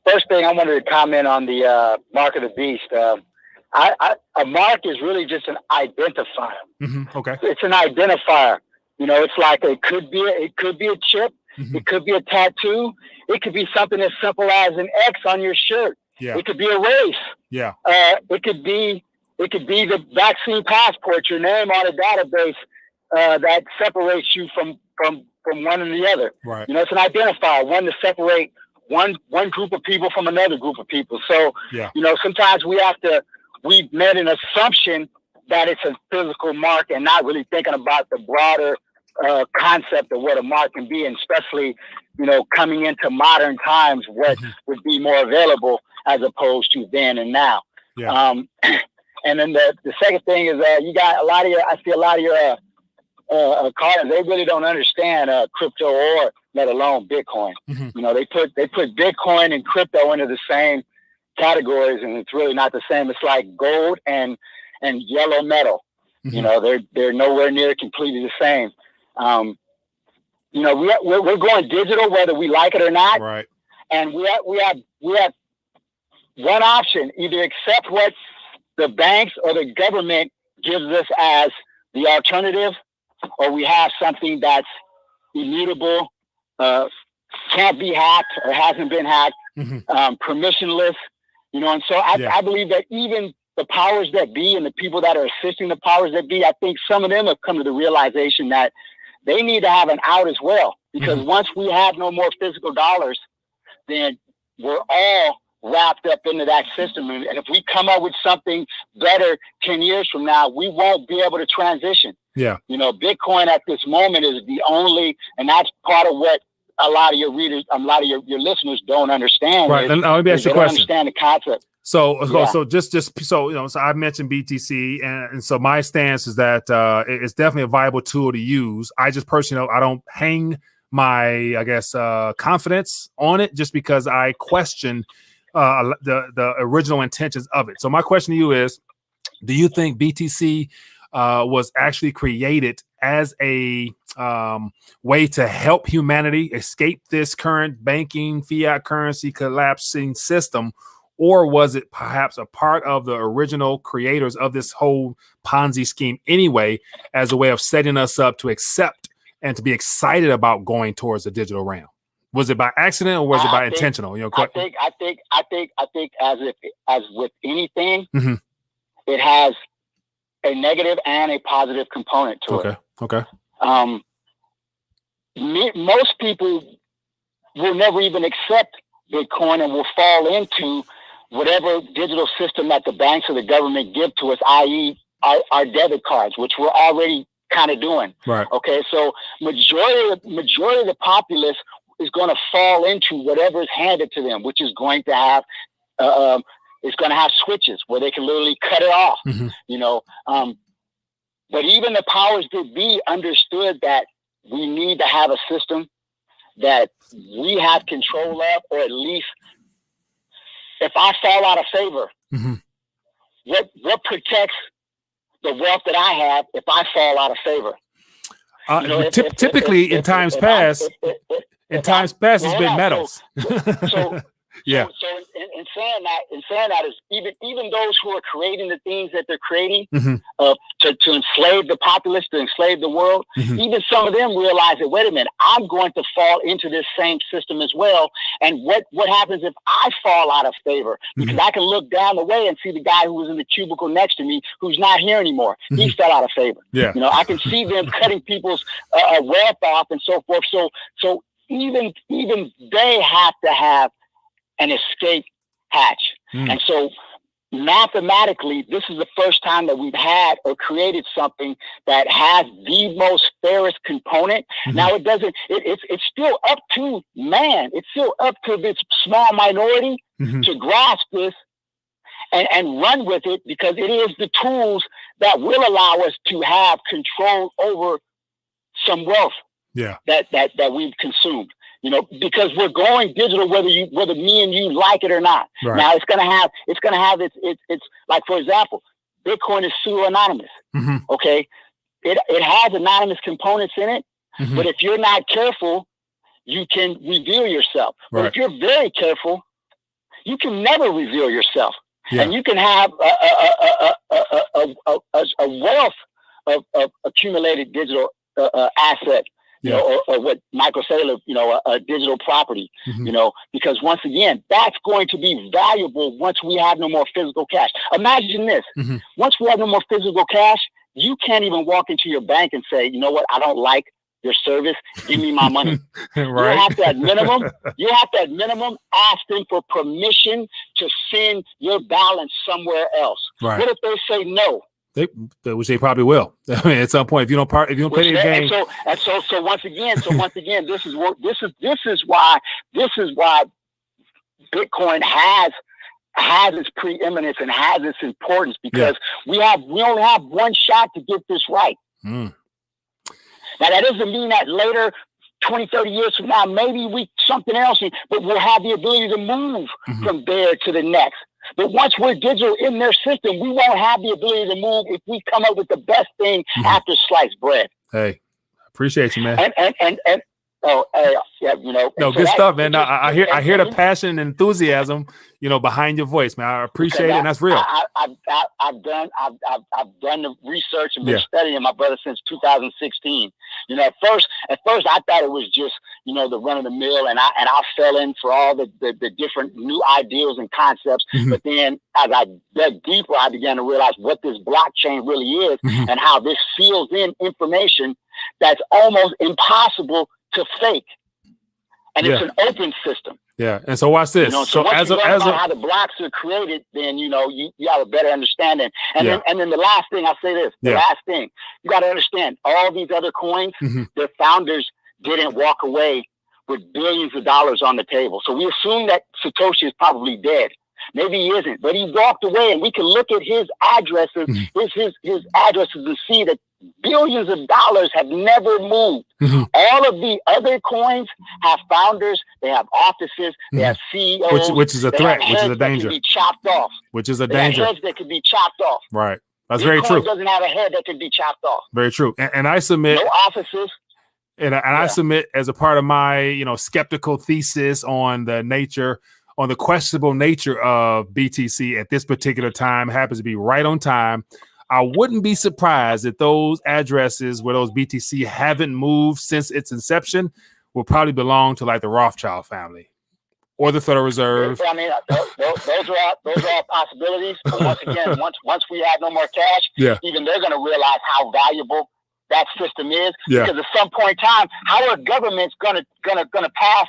First thing, I wanted to comment on the mark of the beast. A mark is really just an identifier. Okay. It's an identifier. It's like it could be a chip. It could be a tattoo. It could be something as simple as an X on your shirt. Yeah. It could be a race. Yeah. It could be the vaccine passport, your name on a database that separates you from one and the other. Right. It's an identifier, one to separate one group of people from another group of people. So, sometimes we've made an assumption that it's a physical mark and not really thinking about the broader concept of what a mark can be, and especially, coming into modern times, what would be more available as opposed to then and now. Yeah. And then the second thing is you got a lot of I see a lot of your callers, they really don't understand crypto or let alone Bitcoin. You know, they put Bitcoin and crypto into the same categories, and it's really not the same. It's like gold and yellow metal. You know, they're nowhere near completely the same. You know, we're going digital whether we like it or not. Right. And we have one option: either accept what the banks or the government gives us as the alternative, or we have something that's immutable, can't be hacked or hasn't been hacked, permissionless, you know. And so I believe that even the powers that be and the people that are assisting the powers that be, I think some of them have come to the realization that they need to have an out as well. Because once we have no more physical dollars, then we're all wrapped up into that system. And if we come up with something better 10 years from now, we won't be able to transition. Yeah. You know, Bitcoin at this moment is the only, and that's part of what a lot of your readers, a lot of your listeners don't understand. Right. Let me ask you a question. Understand the concept. So just so you know, so I mentioned BTC, and so my stance is that it's definitely a viable tool to use. I just personally, I don't hang my, I guess, confidence on it just because I question the original intentions of it. So my question to you is, do you think BTC was actually created as a way to help humanity escape this current banking fiat currency collapsing system, or was it perhaps a part of the original creators of this whole Ponzi scheme anyway, as a way of setting us up to accept and to be excited about going towards the digital realm? Was it by accident or was it by intentional? You know, I think as with anything, it has a negative and a positive component to it. Okay. Most people will never even accept Bitcoin and will fall into whatever digital system that the banks or the government give to us, i.e. our debit cards, which we're already kind of doing. Right. Okay. So majority of the populace is going to fall into whatever is handed to them, which is going to have, it's going to have switches where they can literally cut it off, you know. But even the powers that be understood that we need to have a system that we have control of, or at least if I fall out of favor, what protects the wealth that I have if I fall out of favor? You know, typically in times past, it's been metals. So in saying that is even those who are creating the things that they're creating to enslave the populace, to enslave the world, even some of them realize that, wait a minute, I'm going to fall into this same system as well. And what happens if I fall out of favor? Because I can look down the way and see the guy who was in the cubicle next to me who's not here anymore. He fell out of favor. Yeah. You know, I can see them cutting people's wealth off and so forth. So even they have to have an escape hatch. And so mathematically, this is the first time that we've had or created something that has the most fairest component. Now it's still up to man. It's still up to this small minority to grasp this and run with it, because it is the tools that will allow us to have control over some wealth that we've consumed. You know, because we're going digital, whether me and you like it or not. Right. Now it's gonna have it's like, for example, Bitcoin is pseudo-anonymous. Okay, it has anonymous components in it, but if you're not careful, you can reveal yourself. Right. But if you're very careful, you can never reveal yourself, and you can have a wealth of accumulated digital asset. You know, or what microcellular, you know, a digital property, you know, because once again, that's going to be valuable once we have no more physical cash. Imagine this. Once we have no more physical cash, you can't even walk into your bank and say, you know what, I don't like your service, give me my money. Right. You have to at minimum ask them for permission to send your balance somewhere else. Right. What if they say no? Which they probably will. I mean, at some point, if you don't play the game. So once again, this is why Bitcoin has has its preeminence and has its importance because we only have one shot to get this right. Now that doesn't mean that later, 20, 30 years from now, maybe something else, but we'll have the ability to move from there to the next. But once we're digital in their system, we won't have the ability to move if we come up with the best thing after sliced bread. Hey, appreciate you, man. And no, good stuff, man. I hear the passion and enthusiasm, behind your voice, man. I appreciate it, and that's real. I've done the research and been studying my brother since 2016. At first I thought it was just the run of the mill, and I fell in for all the different new ideals and concepts. But then as I dug deeper, I began to realize what this blockchain really is and how this seals in information that's almost impossible to fake, and it's an open system. Yeah, and so watch this. So once you learn about how the blocks are created, then you have a better understanding. And then the last thing I'll say this: the last thing you got to understand, all these other coins, their founders didn't walk away with billions of dollars on the table. So we assume that Satoshi is probably dead. Maybe he isn't, but he walked away, and we can look at his addresses, his addresses, and see that billions of dollars have never moved. All of the other coins have founders, they have offices, they have CEOs, which is a threat, which is a danger. That can be chopped off. Which is a danger. Heads that can be chopped off. Right. That's very true. Doesn't have a head that can be chopped off. Very true. And I submit no offices. And I submit as a part of my skeptical thesis on the questionable nature of BTC at this particular time, happens to be right on time. I wouldn't be surprised if those addresses where those BTC haven't moved since its inception will probably belong to like the Rothschild family or the Federal Reserve. I mean, those are all possibilities. But once again, once we have no more cash, even they're going to realize how valuable that system is. Because at some point in time, how are governments going to pass,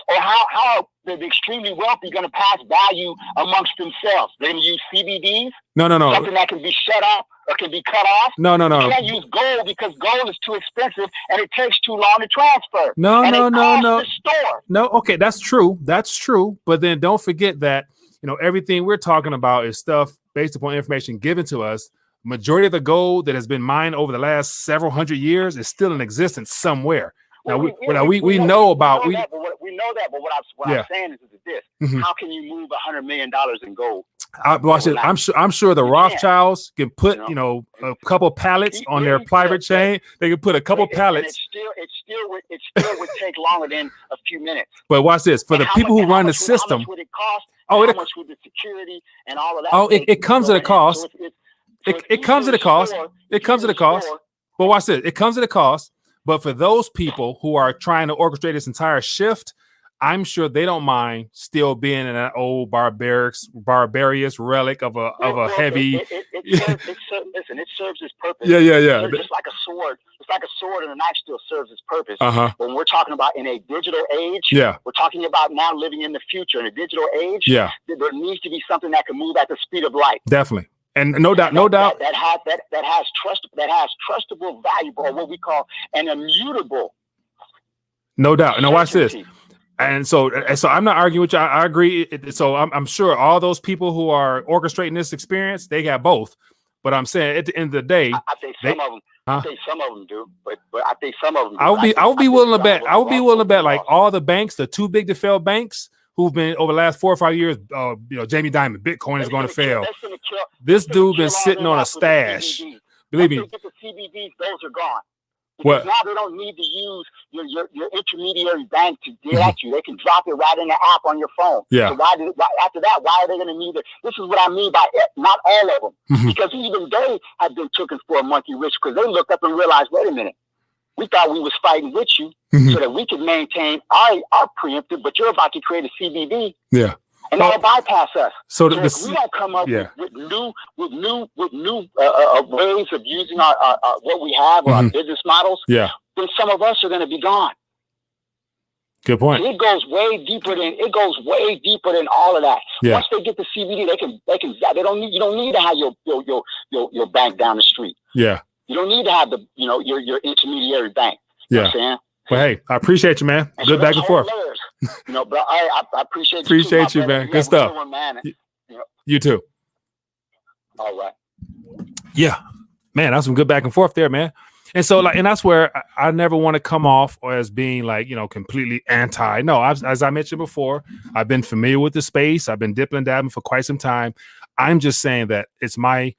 or how are the extremely wealthy going to pass value amongst themselves? They're going to use CBDs? No. Something that can be shut off or can be cut off? No. You can't use gold because gold is too expensive and it takes too long to transfer. No. The store. No, okay, that's true. But then don't forget that, everything we're talking about is stuff based upon information given to us. Majority of the gold that has been mined over the last several hundred years is still in existence somewhere. Now we know that, but what I'm saying is this: how can you move $100 million in gold? I'm sure the Rothschilds can put a couple pallets on their private chain. They can put a couple pallets. It still would take longer than a few minutes. But watch this: for the people who run the system, how much would it cost? How much would the security and all of that? Oh, it comes at a cost. It comes at a cost. It comes at a cost. But watch this: it comes at a cost. But for those people who are trying to orchestrate this entire shift, I'm sure they don't mind still being in that old barbarous relic of a heavy. It serves its purpose. Yeah. It's just like a sword. It's like a sword, and a knife still serves its purpose. When we're talking about in a digital age, we're talking about now living in the future. In a digital age, there needs to be something that can move at the speed of light. Definitely. And no doubt that has trustable value, or what we call an immutable. No doubt. Now watch this. And so I'm not arguing with you. I agree. So I'm sure all those people who are orchestrating this experience, they got both. But I'm saying at the end of the day, I think some of them. I think some of them do, but I think some of them. I would be willing to bet. I would be willing to bet like all the banks, the too big to fail banks, who've been over the last 4 or 5 years, Jamie Dimon, Bitcoin is going to fail. This dude been sitting on a stash. Believe me. Get the CBDs, those are gone. What? Now they don't need to use your intermediary bank to get at you. They can drop it right in the app on your phone. Yeah. So after that, why are they going to need it? This is what I mean by it, not all of them. Because even they have been taken for a monkey rich because they looked up and realized, wait a minute. We thought we was fighting with you so that we could maintain our preemptive, but you're about to create a CBD. Yeah. And that'll bypass us. So if we don't come up with new ways of using our what we have or our business models, then some of us are going to be gone. Good point. And it goes way deeper than all of that. Yeah. Once they get the CBD, you don't need to have your bank down the street. Yeah. You don't need to have your intermediary bank. You know what I'm saying? Well, hey, I appreciate you, man. Good back and forth. But I appreciate you, man. Good stuff. One, man. You too. All right. Yeah, man, that's some good back and forth there, man. And so, and that's where I never want to come off as being completely anti. No, as I mentioned before, I've been familiar with the space. I've been dipping and dabbing for quite some time. I'm just saying that it's my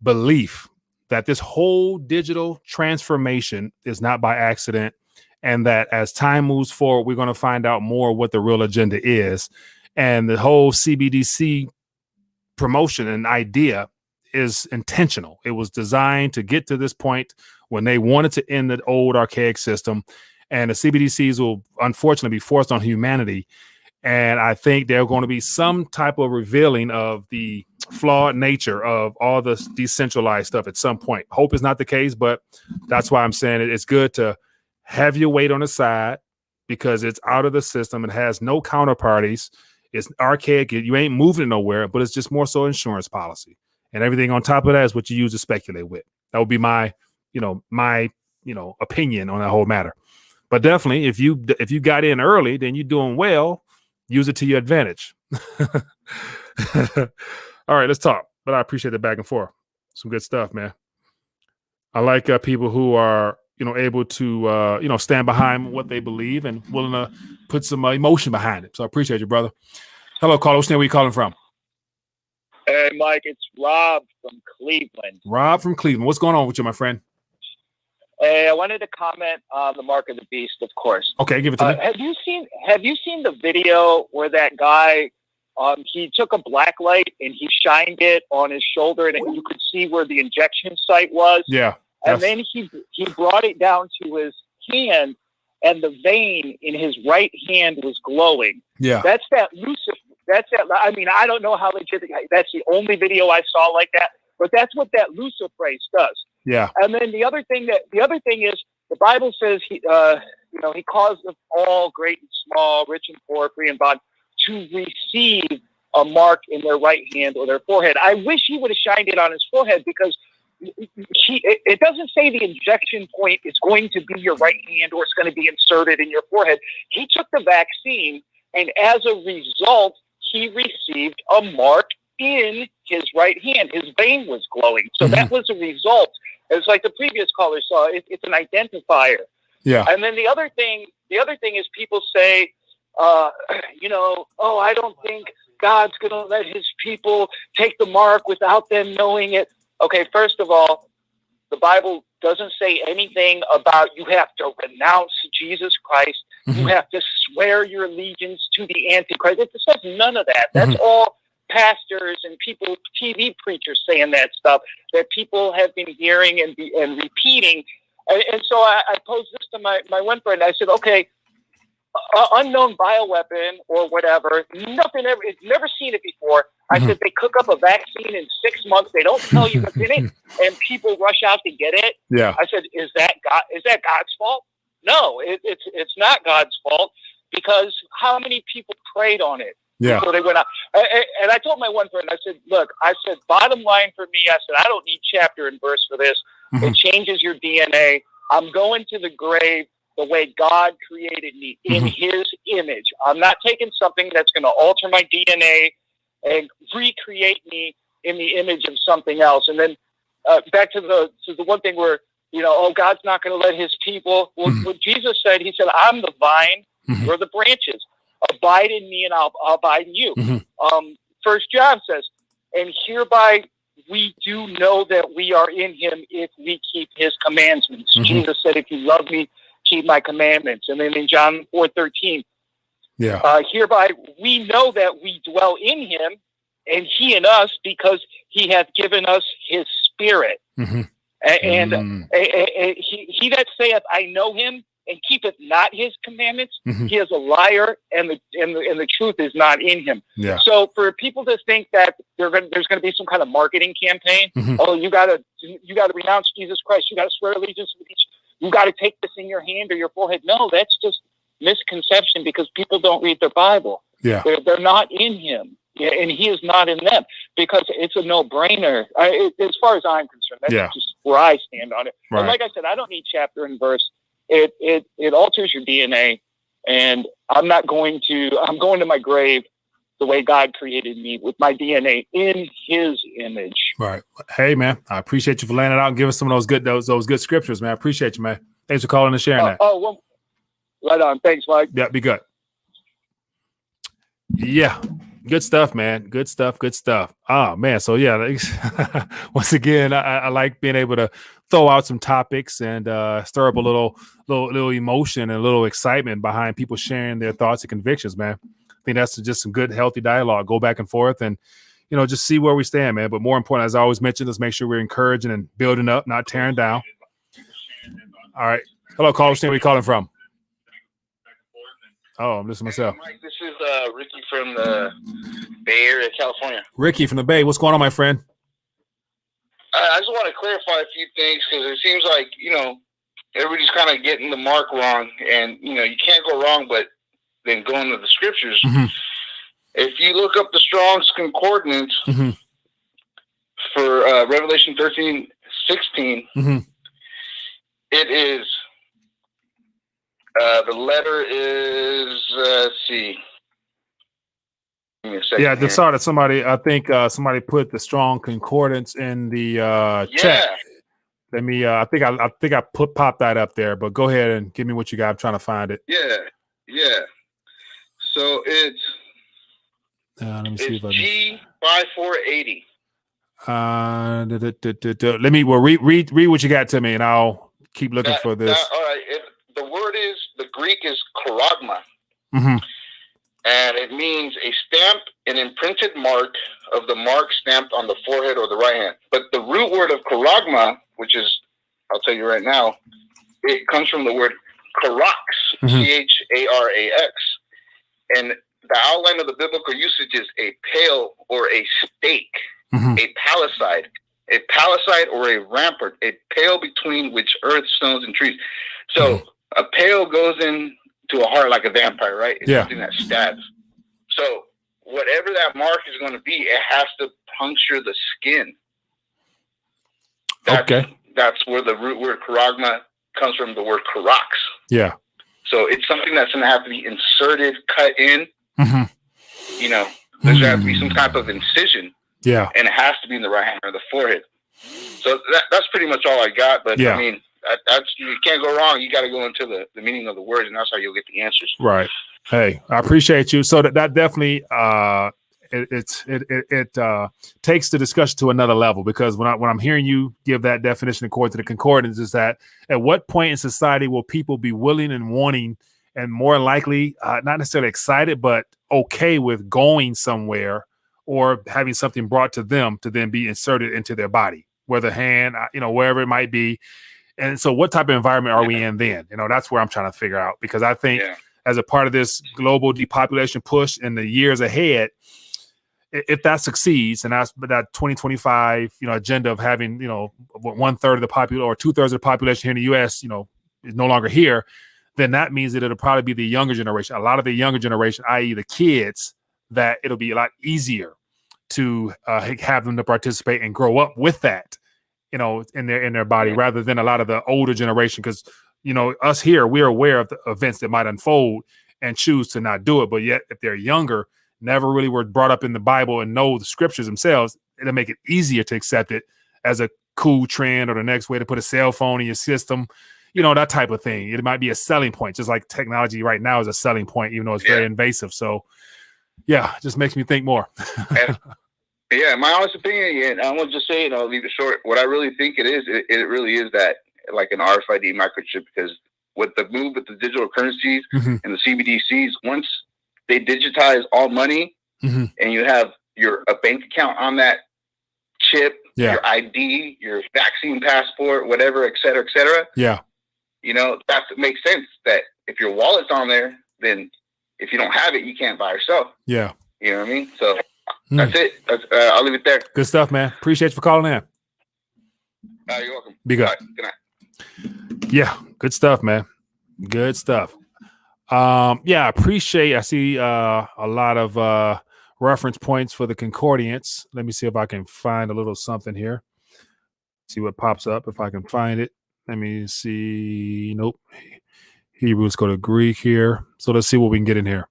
belief that this whole digital transformation is not by accident, and that as time moves forward, we're going to find out more what the real agenda is. And the whole CBDC promotion and idea is intentional. It was designed to get to this point when they wanted to end the old archaic system, and the CBDCs will unfortunately be forced on humanity. And I think there's going to be some type of revealing of the flawed nature of all this decentralized stuff at some point. Hope is not the case, but that's why I'm saying it's good to have your weight on the side, because it's out of the system. It has no counterparties. It's archaic. You ain't moving nowhere, but it's just more so insurance policy. And everything on top of that is what you use to speculate with. That would be my opinion on that whole matter. But definitely, if you got in early, then you're doing well. Use it to your advantage. All right, let's talk. But I appreciate the back and forth. Some good stuff, man. I like people who are able to stand behind what they believe and willing to put some emotion behind it. So I appreciate you, brother. Hello, caller. Where are you calling from? Hey, Mike, it's Rob from Cleveland. Rob from Cleveland. What's going on with you, my friend? Hey, I wanted to comment on the Mark of the Beast, of course. Okay, give it to me. Have you seen the video where that guy, he took a black light and he shined it on his shoulder, and you could see where the injection site was? Yeah. And then he brought it down to his hand, and the vein in his right hand was glowing. Yeah. That's that Lucifer. I mean, I don't know how legit. That's the only video I saw like that, but that's what that luciferase does. Yeah. And then the other thing is the Bible says he caused them all, great and small, rich and poor, free and bond, to receive a mark in their right hand or their forehead. I wish he would have shined it on his forehead, because it doesn't say the injection point is going to be your right hand or it's going to be inserted in your forehead. He took the vaccine, and as a result, he received a mark in his right hand. His vein was glowing. So that was a result. It's like the previous caller saw. It's an identifier. Yeah. And then the other thing is people say, I don't think God's going to let his people take the mark without them knowing it. Okay, first of all, the Bible doesn't say anything about you have to renounce Jesus Christ. You have to swear your allegiance to the Antichrist. It says none of that. That's all pastors and people, TV preachers saying that stuff that people have been hearing and repeating. And so I posed this to my one friend. I said, okay, unknown bioweapon or whatever, never seen it before. I said, they cook up a vaccine in 6 months. They don't tell you what's in it, and people rush out to get it. Yeah. I said, is that God's fault? No, it's not God's fault, because how many people prayed on it? Yeah. So they went out. And I told my one friend, I said, look, bottom line for me, I said, I don't need chapter and verse for this. It changes your DNA. I'm going to the grave the way God created me, in his image. I'm not taking something that's going to alter my DNA and recreate me in the image of something else. And then back to the one thing where, God's not going to let his people. Well, what Jesus said, he said, I'm the vine, we're the branches. Abide in me and I'll abide in you. 1 John says, and hereby we do know that we are in him if we keep his commandments. Jesus said, if you love me, keep my commandments. And then in John 4:13, hereby we know that we dwell in him, and he in us, because he hath given us his spirit. And he that saith, I know him, and keepeth not his commandments, he is a liar, and the truth is not in him. Yeah. So for people to think that there's going to be some kind of marketing campaign, you got to renounce Jesus Christ, you got to swear allegiance to each, you got to take this in your hand or your forehead. No, that's just misconception, because people don't read their Bible. Yeah. They're not in him. Yeah, and he is not in them, because it's a no-brainer. As far as I'm concerned, that's just where I stand on it. Right. And like I said, I don't need chapter and verse. It alters your DNA, And I'm going to my grave the way God created me, with my DNA in His image. Right. Hey, man, I appreciate you for laying it out and giving us some of those good scriptures, man. I appreciate you, man. Thanks for calling and sharing that. Well, right on. Thanks, Mike. Yeah, be good. Yeah. Good stuff, man. Good stuff. Oh, man. So, yeah, once again, I like being able to throw out some topics and stir up a little emotion and a little excitement behind people sharing their thoughts and convictions, man. I think that's just some good, healthy dialogue. Go back and forth and, just see where we stand, man. But more important, as I always mention, let's make sure we're encouraging and building up, not tearing down. All right. Hello, caller. Where are you calling from? Oh, I'm listening myself. Hey, Mike, this is Ricky from the Bay Area, California. Ricky from the Bay. What's going on, my friend? I just want to clarify a few things, because it seems like, everybody's kind of getting the mark wrong. And, you can't go wrong, but then going to the scriptures. Mm-hmm. If you look up the Strong's Concordance mm-hmm. for Revelation 13:16, mm-hmm. it is, the letter is, let's see. Give me a second. Yeah, I just saw that somebody put the Strong Concordance in the chat. Let me, I think I popped that up there, but go ahead and give me what you got. I'm trying to find it. Yeah. So it's, let me see if I G5480. Let me read what you got to me, and I'll keep looking for this. All right. The word is, the Greek is charagma, mm-hmm. and it means a stamp, an imprinted mark of the mark stamped on the forehead or the right hand. But the root word of charagma, which is, I'll tell you right now, it comes from the word charax, mm-hmm. Charax, and the outline of the biblical usage is a pale or a stake, mm-hmm. a palisade or a rampart, a pale between which earth, stones, and trees. So mm-hmm. a pale goes into a heart like a vampire, right? It's yeah. something that stabs. So whatever that mark is going to be, it has to puncture the skin. That's where the root word charagma comes from, the word charax. Yeah. So it's something that's going to have to be inserted, cut in. Mm-hmm. There's going to have to be some type of incision. Yeah. And it has to be in the right hand or the forehead. So that's pretty much all I got. But yeah. I mean, that's, you can't go wrong. You got to go into the meaning of the words, and that's how you'll get the answers. Right. Hey, I appreciate you. So that definitely it takes the discussion to another level, because when I'm hearing you give that definition according to the concordance, is that at what point in society will people be willing and wanting and more likely not necessarily excited, but okay with going somewhere or having something brought to them to then be inserted into their body, whether hand, wherever it might be. And so what type of environment are we in then? That's where I'm trying to figure out, because I think as a part of this global depopulation push in the years ahead, if that succeeds, and that's that 2025, agenda of having, 1/3 of the population or 2/3 of the population here in the U.S., is no longer here, then that means that it'll probably be the younger generation, a lot of the younger generation, i.e. the kids, that it'll be a lot easier to have them to participate and grow up with that, in their body, rather than a lot of the older generation. Because, us here, we're aware of the events that might unfold and choose to not do it. But yet, if they're younger, never really were brought up in the Bible and know the scriptures themselves, it'll make it easier to accept it as a cool trend or the next way to put a cell phone in your system, that type of thing. It might be a selling point, just like technology right now is a selling point, even though it's very invasive. So, yeah, it just makes me think more. Yeah, my honest opinion, and I want to just say, I'll leave it short. What I really think it is, it really is that, like an RFID microchip, because with the move with the digital currencies mm-hmm. and the CBDCs, once they digitize all money mm-hmm. and you have a bank account on that chip, your ID, your vaccine passport, whatever, et cetera, et cetera. Yeah. That makes sense that if your wallet's on there, then if you don't have it, you can't buy or sell. Yeah. You know what I mean? So that's it. I'll leave it there. Good stuff, man. Appreciate you for calling in. You're welcome. Be good. Right, good night. Yeah. Good stuff, man. Good stuff. I see a lot of reference points for the concordance. Let me see if I can find a little something here. See what pops up if I can find it. Let me see. Nope. Hebrew. Let's go to Greek here. So let's see what we can get in here.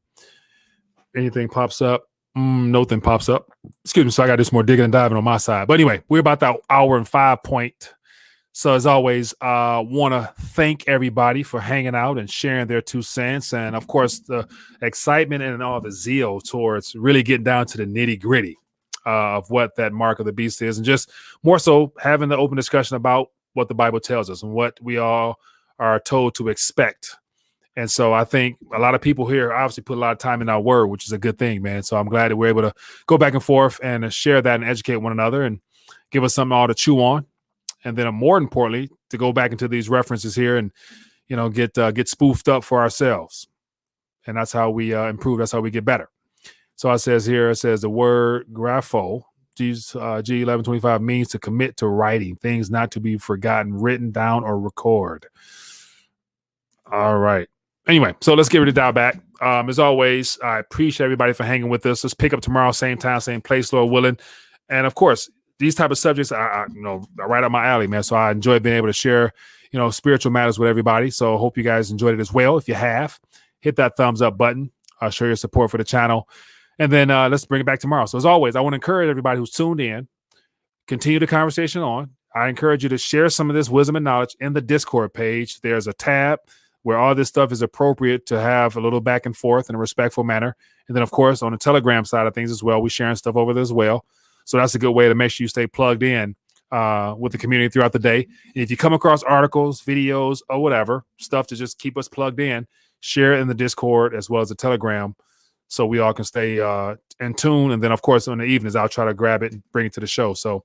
Anything pops up? Nothing pops up. Excuse me. So I got this more digging and diving on my side. But anyway, we're about that hour and 5 point. So as always, want to thank everybody for hanging out and sharing their 2 cents. And of course, the excitement and all the zeal towards really getting down to the nitty gritty of what that mark of the beast is. And just more so having the open discussion about what the Bible tells us and what we all are told to expect. And so I think a lot of people here obviously put a lot of time in our word, which is a good thing, man. So I'm glad that we're able to go back and forth and share that and educate one another and give us something all to chew on. And then more importantly, to go back into these references here and, get spoofed up for ourselves. And that's how we improve. That's how we get better. So it says the word grapho, G1125 means to commit to writing, things not to be forgotten, written down or record. All right. Anyway, so let's get ready to dial back. As always, I appreciate everybody for hanging with us. Let's pick up tomorrow, same time, same place, Lord willing. And of course, these type of subjects are right up my alley, man. So I enjoy being able to share, spiritual matters with everybody. So I hope you guys enjoyed it as well. If you have, hit that thumbs up button. Show your support for the channel. And then let's bring it back tomorrow. So as always, I want to encourage everybody who's tuned in, continue the conversation on. I encourage you to share some of this wisdom and knowledge in the Discord page. There's a tab where all this stuff is appropriate to have a little back and forth in a respectful manner. And then, of course, on the Telegram side of things as well, we're sharing stuff over there as well. So that's a good way to make sure you stay plugged in with the community throughout the day. And if you come across articles, videos, or whatever, stuff to just keep us plugged in, share it in the Discord as well as the Telegram so we all can stay in tune. And then, of course, on the evenings, I'll try to grab it and bring it to the show. So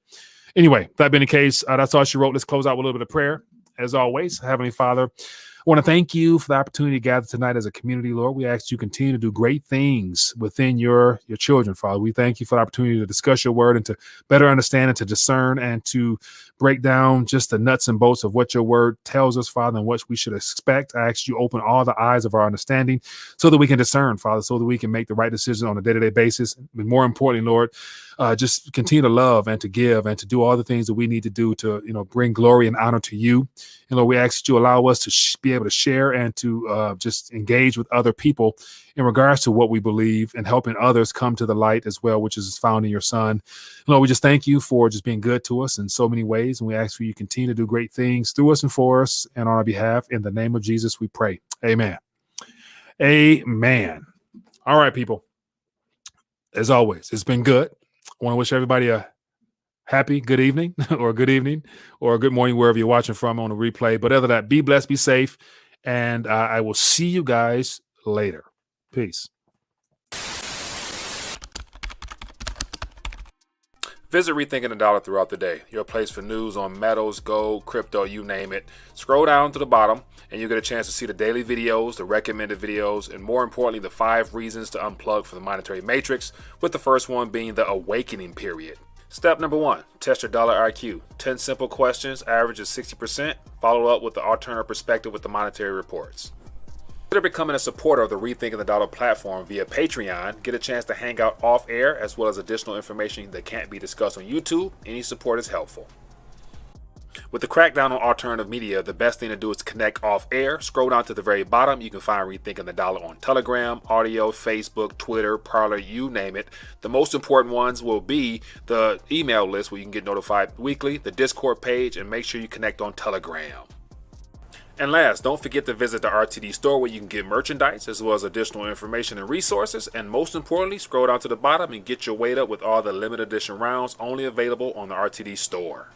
anyway, that being the case, that's all she wrote. Let's close out with a little bit of prayer. As always, Heavenly Father, I want to thank you for the opportunity to gather tonight as a community, Lord. We ask you continue to do great things within your children, Father. We thank you for the opportunity to discuss your word and to better understand and to discern and to break down just the nuts and bolts of what your word tells us, Father, and what we should expect. I ask you open all the eyes of our understanding so that we can discern, Father, so that we can make the right decision on a day-to-day basis. But more importantly, Lord, just continue to love and to give and to do all the things that we need to do to, bring glory and honor to you. And Lord, we ask that you allow us to be able to share and to just engage with other people in regards to what we believe and helping others come to the light as well, which is found in your Son. And Lord, we just thank you for just being good to us in so many ways. And we ask for you to continue to do great things through us and for us and on our behalf. In the name of Jesus, we pray. Amen. Amen. All right, people. As always, it's been good. I want to wish everybody a happy good evening or a good morning wherever you're watching from on the replay. But other than that, be blessed, be safe, and I will see you guys later. Peace. Visit Rethinking the Dollar throughout the day. Your place for news on metals, gold, crypto, you name it. Scroll down to the bottom and you get a chance to see the daily videos, the recommended videos, and more importantly, the 5 reasons to unplug from the monetary matrix, with the first one being the awakening period. Step number 1, test your dollar IQ. 10 simple questions, average is 60%. Follow up with the alternative perspective with the monetary reports. Consider becoming a supporter of the Rethinking the Dollar platform via Patreon. Get a chance to hang out off air as well as additional information that can't be discussed on YouTube. Any support is helpful. With the crackdown on alternative media, the best thing to do is to connect off air. Scroll down to the very bottom. You can find Rethinking the Dollar on Telegram, audio, Facebook, Twitter, Parler, you name it. The most important ones will be the email list where you can get notified weekly, the Discord page, and make sure you connect on Telegram. And last, don't forget to visit the RTD store where you can get merchandise as well as additional information and resources. And most importantly, scroll down to the bottom and get your weight up with all the limited edition rounds only available on the RTD store.